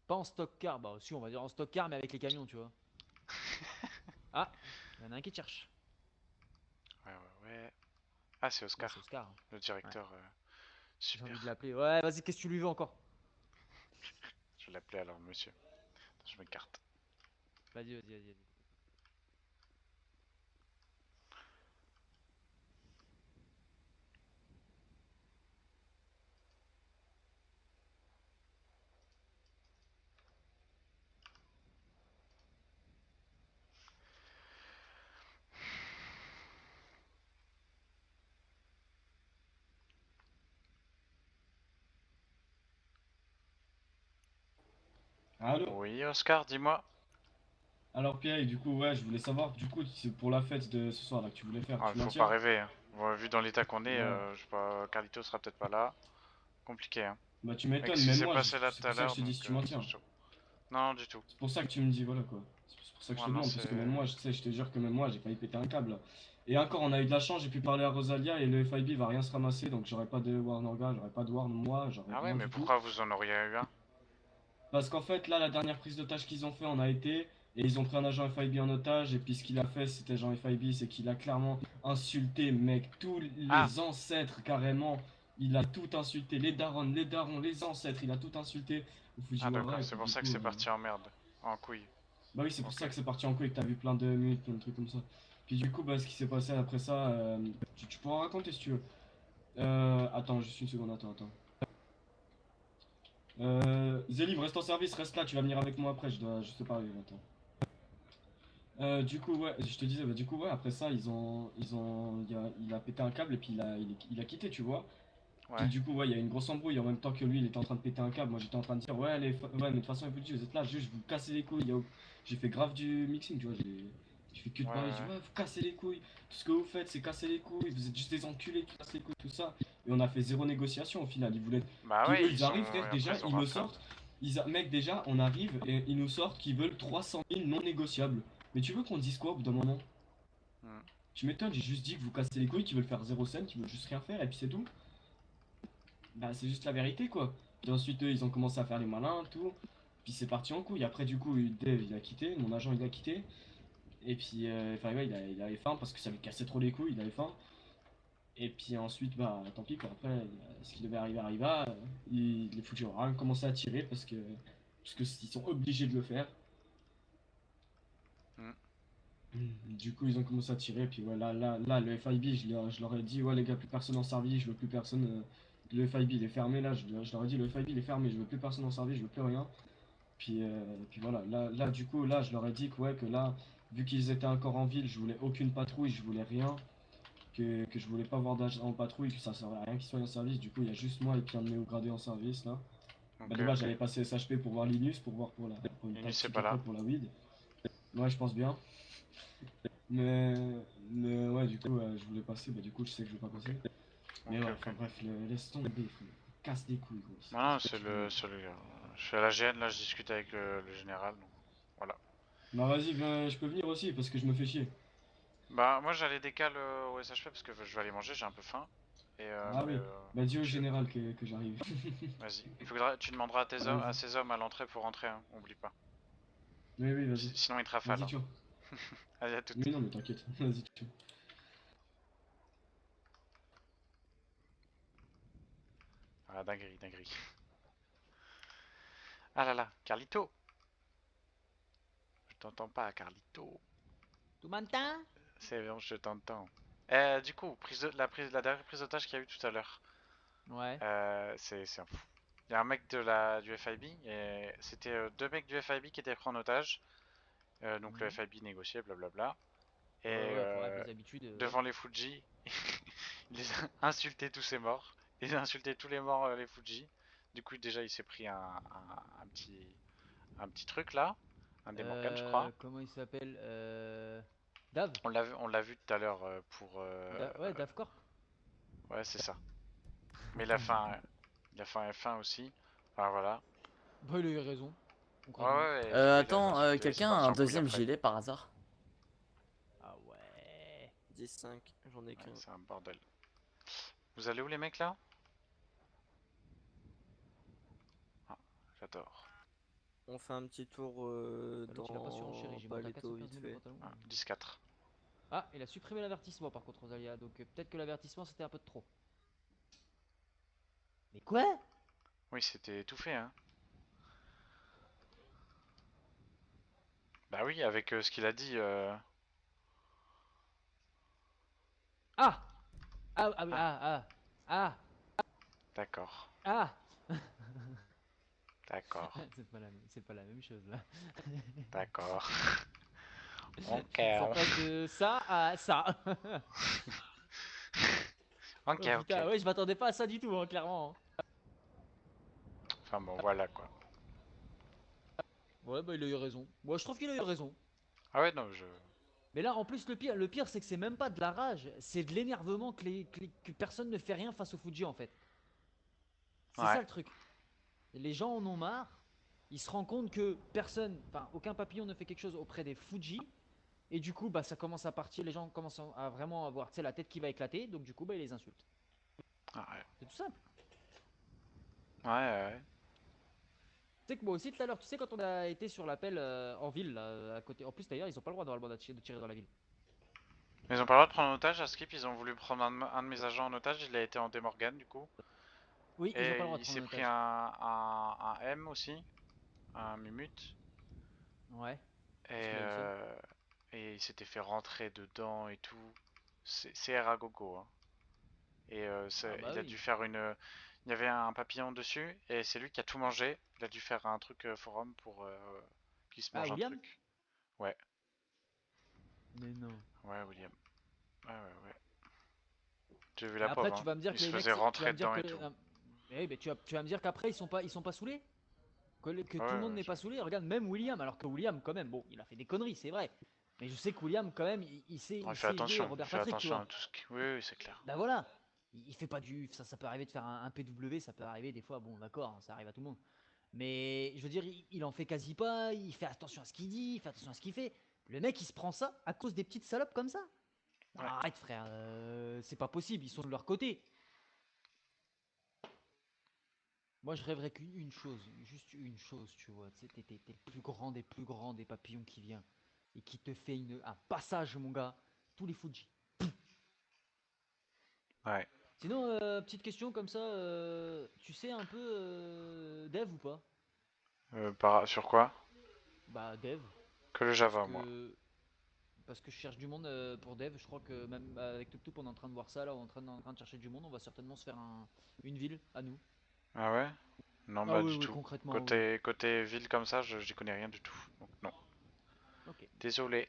Pas en stock car, bah si, on va dire en stock car, mais avec les camions, tu vois. Ah, il y en a un qui te cherche. Ouais. Ah, c'est Oscar. Ouais, c'est Oscar. Le directeur. J'ai Super. envie de l'appeler. Ouais, vas-y, qu'est-ce que tu lui veux encore? Je vais l'appeler alors, monsieur. Attends, je m'écarte. Vas-y. Allô? Oui, Oscar, dis-moi. Alors Pierre, du coup, ouais, je voulais savoir, du coup, c'est pour la fête de ce soir là que tu voulais faire, Ah, tu faut pas maintiens? rêver, hein. Ouais, vu dans l'état qu'on est, Ouais. je sais pas, Carlito sera peut-être pas là. Compliqué, hein. Bah tu Avec m'étonnes, ce qui même s'est moi, passé là c'est tout à pour ça que je l'heure, te dis donc si tu c'est maintiens. chaud. Non, du tout. C'est pour ça que tu me dis, voilà quoi. C'est pour ça que je te Ouais, non, demande, parce que même c'est. moi, je sais, je te jure que même moi, j'ai failli péter un câble là. Et encore, on a eu de la chance, j'ai pu parler à Rosalia et le FIB va rien se ramasser, donc j'aurai pas de War Norga, j'aurai pas de War moi, j'aurai Ah ouais, rien mais du tout. pourquoi vous en auriez eu un? Parce qu'en fait, là, la dernière prise d'otage qu'ils ont fait, on a été, et ils ont pris un agent FIB en otage, et puis ce qu'il a fait, cet agent FIB, c'est qu'il a clairement insulté, mec, tous les ancêtres, carrément. Il a tout insulté, les darons, les ancêtres, il a tout insulté au Ah Fujiwara. d'accord, Et c'est puis pour du ça que coup, c'est parti en merde. En couille. bah oui, c'est pour Ok. ça que c'est parti en couille, que t'as vu plein de mutes, plein de trucs comme ça. Puis du coup, bah, ce qui s'est passé après ça, tu pourras raconter si tu veux. Attends, juste une seconde, attends. Zélim, reste en service, reste là, tu vas venir avec moi après, je sais pas, attends. Du coup, ouais, je te disais, bah, du coup, ouais, après ça, il a pété un câble et puis il a quitté, tu vois. Puis Ouais. du coup, ouais, il y a une grosse embrouille en même temps que lui, il était en train de péter un câble. Moi, j'étais en train de dire, ouais, mais de toute façon, vous êtes là, juste vous cassez les couilles. J'ai fait grave du mixing, tu vois, j'ai fait que de parler, je dis, ouais, vous cassez les couilles. Tout ce que vous faites, c'est casser les couilles. Vous êtes juste des enculés qui cassent les couilles, tout ça. Et on a fait zéro négociation au final. Ils voulaient. Bah Puis ouais, eux, ils arrivent, frère, après, déjà, ils ont ils me rentré. sortent. Mec, déjà, on arrive et ils nous sortent qu'ils veulent 300 000 non négociables. Mais tu veux qu'on dise quoi au bout d'un moment? Tu m'étonnes, j'ai juste dit que vous cassez les couilles, qu'ils veulent faire 0 cent, qu'ils veulent juste rien faire et puis c'est tout. Bah c'est juste la vérité quoi. Puis ensuite eux ils ont commencé à faire les malins, tout. Puis c'est parti en couille. Après du coup Dave il a quitté, mon agent il a quitté. Et puis enfin ouais il avait faim parce que ça lui cassait trop les couilles, il avait faim. Et puis ensuite bah tant pis quoi. Après ce qui devait arriver arriva. Les foutus ont rien commencé à tirer parce que ils sont obligés de le faire. Du coup, ils ont commencé à tirer, puis ouais, là, le FIB, je leur ai dit, ouais, les gars, plus personne en service, je veux plus personne. Le FIB, il est fermé, là, je leur ai dit, le FIB, il est fermé, je veux plus personne en service, je veux plus rien. Puis voilà, là, du coup, là, je leur ai dit que, ouais, que là, vu qu'ils étaient encore en ville, je voulais aucune patrouille, je voulais rien. que je voulais pas voir d'agent en patrouille, que ça servait à rien qu'ils soient en service. Du coup, il y a juste moi et puis un de mes hauts gradés en service là. Bah, Ok, de base, ok. j'allais passer SHP pour voir Linus, pour voir pour une Linus, c'est tactique pas là. après pour la weed. Ouais, je pense bien. Mais, mais ouais, du coup, je voulais passer, bah du coup, je sais que je vais pas passer. Mais Ok, ouais, ok. enfin bref, laisse tomber, frère. Casse des couilles, gros. Non, non, c'est le... Je suis à la GN, là, je discute avec le général, donc voilà. Bah vas-y, viens, je peux venir aussi parce que je me fais chier. Bah, moi, j'allais décaler au SHP parce que je vais aller manger, j'ai un peu faim. Et Ah oui, bah dis au général que j'arrive. Vas-y. Tu demanderas à, tes hommes, à ces hommes à l'entrée pour rentrer, hein, oublie pas. Oui, oui, vas-y. Sinon, ils te rafalent. Vas-y, Hein. ciao. Allez, à tout. Mais non, mais t'inquiète, vas-y, ciao. Ah, dinguerie, dinguerie. Ah là là, Carlito! Je t'entends pas, Carlito. Tu m'entends? C'est bon, je t'entends. Du coup, la dernière prise d'otage qu'il y a eu tout à l'heure. Ouais. C'est un fou. Il y a un mec du FIB, et c'était deux mecs du FIB qui étaient pris en otage. Donc le FIB négociait, blablabla. Et Ouais, ouais, faut rappeler les habitudes. devant les Fuji, il les a insultés tous ces morts. Il a insulté tous les morts, les Fuji. Du coup, déjà, il s'est pris un petit truc là. Un des Morgan, je crois. Comment il s'appelle Dave? On l'a vu tout à l'heure pour. Ouais, Dave Corp. Ouais, c'est ça. Mais il a fait un F1 aussi. Enfin voilà. Bah, il a eu raison. Ouais, ouais, et du coup, il les a Attends, insultés, c'est quelqu'un a parti un en couille deuxième après. gilet par hasard? Ah ouais. 10-5, j'en ai Ouais, qu'un. c'est un bordel. Vous allez où les mecs là? Ah, j'adore. On fait un petit tour L'autre, il a pas surenchéri, dans j'ai monté à Paleto 415 vite 000 le fait. pantalon. Ah, 10-4. Ah, il a supprimé l'avertissement par contre, Rosalia. Donc peut-être que l'avertissement c'était un peu de trop. Mais quoi? Oui, c'était étouffé, hein. Bah oui, avec ce qu'il a dit. Ah! Ah oui, ah! D'accord. Ah! D'accord. C'est pas la même chose là. D'accord. Ok. Ça passe de ça à ça. Ok, Oh, ok. putain, ouais, je m'attendais pas à ça du tout, hein, clairement. Enfin bon, voilà quoi. Ouais, bah il a eu raison. Moi, je trouve qu'il a eu raison. Ah ouais, non, je. Mais là, en plus, le pire, c'est que c'est même pas de la rage, c'est de l'énervement que personne ne fait rien face au Fuji en fait. C'est Ouais. ça le truc. Les gens en ont marre. Ils se rendent compte que personne, enfin aucun papillon ne fait quelque chose auprès des Fuji. Et du coup, bah ça commence à partir, les gens commencent à vraiment avoir, tu sais, la tête qui va éclater. Donc du coup, bah ils les insultent. Ah ouais. C'est tout simple. Ouais, ouais. Tu sais que moi aussi tout à l'heure, tu sais quand on a été sur l'appel en ville, là, à côté. En plus d'ailleurs, ils ont pas le droit normalement de tirer dans la ville. Mais ils ont pas le droit de prendre en otage à Skip, ils ont voulu prendre un de mes agents en otage, il a été en démorgane du coup. Oui, ils ont pas le Et droit de il prendre s'est en pris otage. un M aussi, un Mumut. Ouais. Et, Parce qu'il a une seule. et il s'était fait rentrer dedans et tout. C'est R à gogo. Hein. Et Ah bah il a oui. dû faire une. Il y avait un papillon dessus et c'est lui qui a tout mangé. Il a dû faire un truc forum pour qu'il se Ah, mange un William? truc. Ouais, Mais non. ouais, William. Ouais, ouais, ouais. J'ai vu Mais la après, pauvre, tu hein. vas me dire Il que se les mecs, faisait tu vas rentrer me dire dedans que, et tout. mais tu vas me dire qu'après ils sont pas saoulés? Que Ouais, tout le monde ouais, n'est pas saoulé? Regarde, même William, alors que William, quand même, bon, il a fait des conneries, c'est vrai. Mais je sais que William, quand même, Ouais, il sait jouer il Robert fait Patrick, tu attention vois. à tout ce qui. Oui, oui, c'est clair. Bah voilà. Il fait pas du. Ça peut arriver de faire un PW, ça peut arriver des fois, bon, d'accord, hein, ça arrive à tout le monde. Mais je veux dire, il en fait quasi pas, il fait attention à ce qu'il dit, il fait attention à ce qu'il fait. Le mec, il se prend ça à cause des petites salopes comme ça. Ouais. Arrête, frère, c'est pas possible, ils sont de leur côté. Moi, je rêverais qu'une chose, juste une chose, tu vois. Tu sais, t'es le plus grand des papillons qui vient et qui te fait un passage, mon gars. Tous les Fuji. Ouais. Sinon, petite question comme ça, tu sais un peu dev ou pas? Sur quoi? Bah, dev. Que le Parce Java, moi. que, parce que je cherche du monde pour dev. Je crois que même avec TupTup, on est en train de voir ça là, on est en train de chercher du monde. On va certainement se faire une ville à nous. Ah ouais? Non, Ah bah oui, du oui, tout. concrètement, oui. Côté ville comme ça, j'y connais rien du tout. Donc non. Ok. Désolé.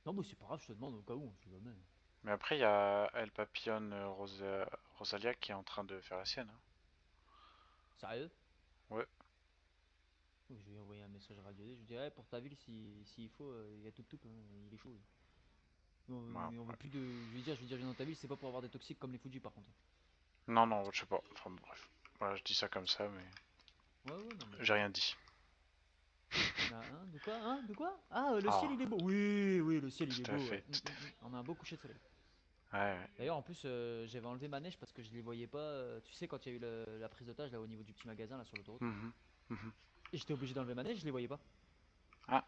Non, mais c'est pas grave, je te demande au cas où, on sait jamais. Mais après, il y a El Papillon Rosalia qui est en train de faire la sienne. Hein. Sérieux? Ouais. Je vais lui envoyer un message radio. Je lui dirais pour ta ville, s'il faut, il y a tout, hein, il est chaud. Ouais, Mais on veut plus de. Je veux dire, viens dans ta ville, c'est pas pour avoir des toxiques comme les Fuji par contre. Non, non, je sais pas. Enfin, bref. Voilà, je dis ça comme ça, mais. Ouais, non, mais. J'ai rien dit. Hein, de quoi? Hein? De quoi? Ah, le ciel il est beau. Oui, le ciel il est Tout à beau. fait, Ouais. On a un beau coucher de soleil. Ouais. D'ailleurs, en plus, j'avais enlevé ma neige parce que je les voyais pas. Tu sais, quand il y a eu la prise d'otage là au niveau du petit magasin là sur l'autoroute. Et j'étais obligé d'enlever ma neige, je les voyais pas. Ah.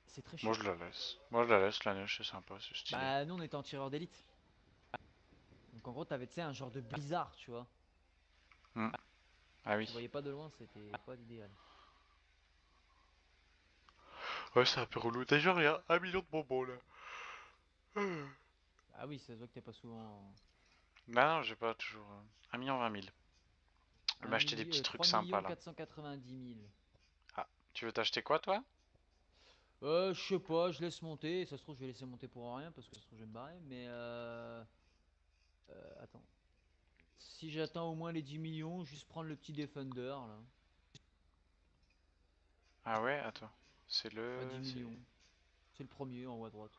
C'est très chiant. Moi je la laisse. Moi je la laisse, la neige c'est sympa, c'est stylé. Bah, nous on était en tireur d'élite. Donc en gros, t'avais tu sais un genre de blizzard, tu vois. Ah oui. Tu voyais pas de loin, c'était pas l'idéal. Ouais, c'est un peu relou. D'ailleurs, il y a 1 million de bonbons là. Ah oui, ça se voit que t'es pas souvent. Non, j'ai pas toujours. 1 million 20 000. Je vais m'acheter des petits trucs sympas là. 3 490 000. Ah, tu veux t'acheter quoi toi? Je sais pas, je laisse monter. Ça se trouve, je vais laisser monter pour rien parce que ça se trouve, je vais me barrer. Mais attends. Si j'atteins au moins les 10 millions, juste prendre le petit Defender là. Ah ouais, attends. C'est le. 10 millions. C'est le premier en haut à droite.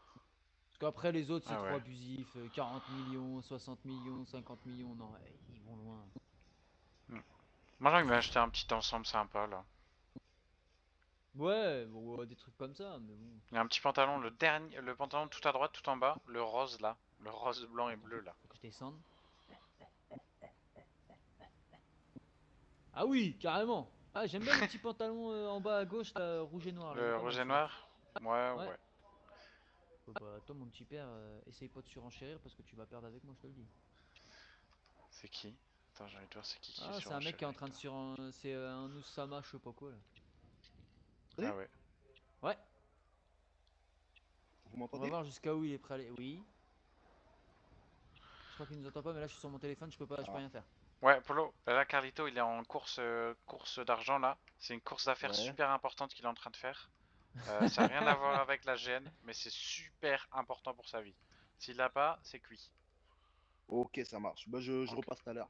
Parce qu'après les autres, c'est Ah trop ouais. abusif. 40 millions, 60 millions, 50 millions. Non, ils vont loin. Moi j'ai envie de m'acheter un petit ensemble sympa là. Ouais, bon, des trucs comme ça, mais bon. Il y a un petit pantalon, le dernier, le pantalon tout à droite, tout en bas, le rose là. Le rose, blanc et bleu là. Faut que je descende. Ah oui, carrément. Ah, j'aime bien le petit pantalon en bas à gauche, là, rouge et noir. Là, il est Le pas mal, rouge et celui-là. noir? Ouais. Bah, toi, mon petit père, essaye pas de surenchérir parce que tu vas perdre avec moi, je te le dis. C'est qui? Attends, j'ai envie de voir c'est qui Ah, est c'est sur un mec qui est en train de C'est un Oussama, je sais pas quoi là. Ah ouais. Ouais. Vous On va m'entendez? voir jusqu'à où il est prêt à aller. Oui. Je crois qu'il nous entend pas, mais là je suis sur mon téléphone, je peux pas, je peux rien faire. Ouais, Polo, là Carlito il est en course, course d'argent là. C'est une course d'affaires super importante qu'il est en train de faire. Ça n'a rien à voir avec la GN, mais c'est super important pour sa vie. S'il l'a pas, c'est cuit. Ok, ça marche. Bah, je repasse tout à l'heure.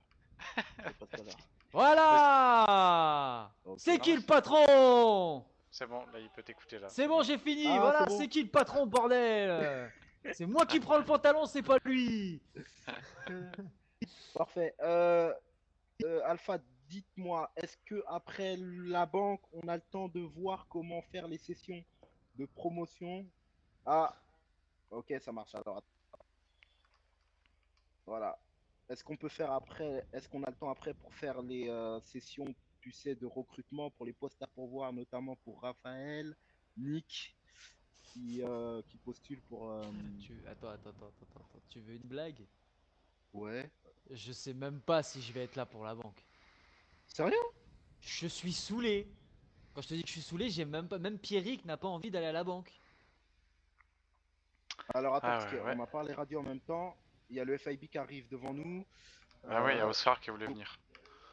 Voilà. Ok. C'est qui le patron? C'est bon, là il peut t'écouter là. C'est bon, j'ai fini. Ah, voilà, c'est bon. c'est qui le patron, bordel? C'est moi qui prends le pantalon, c'est pas lui. Parfait. Alpha, dites-moi, est-ce que après la banque, on a le temps de voir comment faire les sessions de promotion? Ah, ok, ça marche. Alors, voilà. Est-ce qu'on peut faire après, est-ce qu'on a le temps après pour faire les sessions, tu sais, de recrutement pour les postes à pourvoir, notamment pour Raphaël, Nick, qui postule pour. Attends. Tu veux une blague? Ouais. Je sais même pas si je vais être là pour la banque. Sérieux? Je suis saoulé. Quand je te dis que je suis saoulé, j'ai même pas. Même Pierrick n'a pas envie d'aller à la banque. Alors attends, Ah parce ouais, qu'on ouais. m'a parlé radio en même temps. Il y a le FIB qui arrive devant nous. Ah ouais, il y a Oscar qui voulait venir.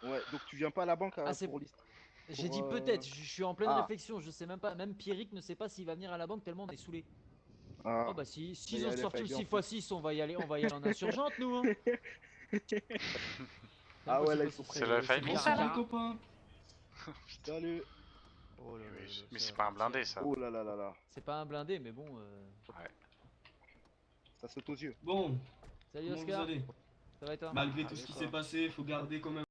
Ouais, donc tu viens pas à la banque pour l'histoire. J'ai dit peut-être, je suis en pleine réflexion, je sais même pas. Même Pierrick ne sait pas s'il va venir à la banque tellement on est saoulé. Ah. Oh bah si, Mais s'ils il y a ont le sorti le FIB en 6x6, on va y aller en insurgente nous. Hein. Ah ouais, là ils sont prêts. C'est le FIB Bonsoir ça les là? copains. Salut. Oh là là, Mais c'est pas un blindé ça. Oh là là là là. C'est pas un blindé, mais bon. Ouais. Ça saute aux yeux. Bon, Salut comment vous Oscar. allez? Ça va et toi? Malgré tout ce qui s'est passé, faut garder quand même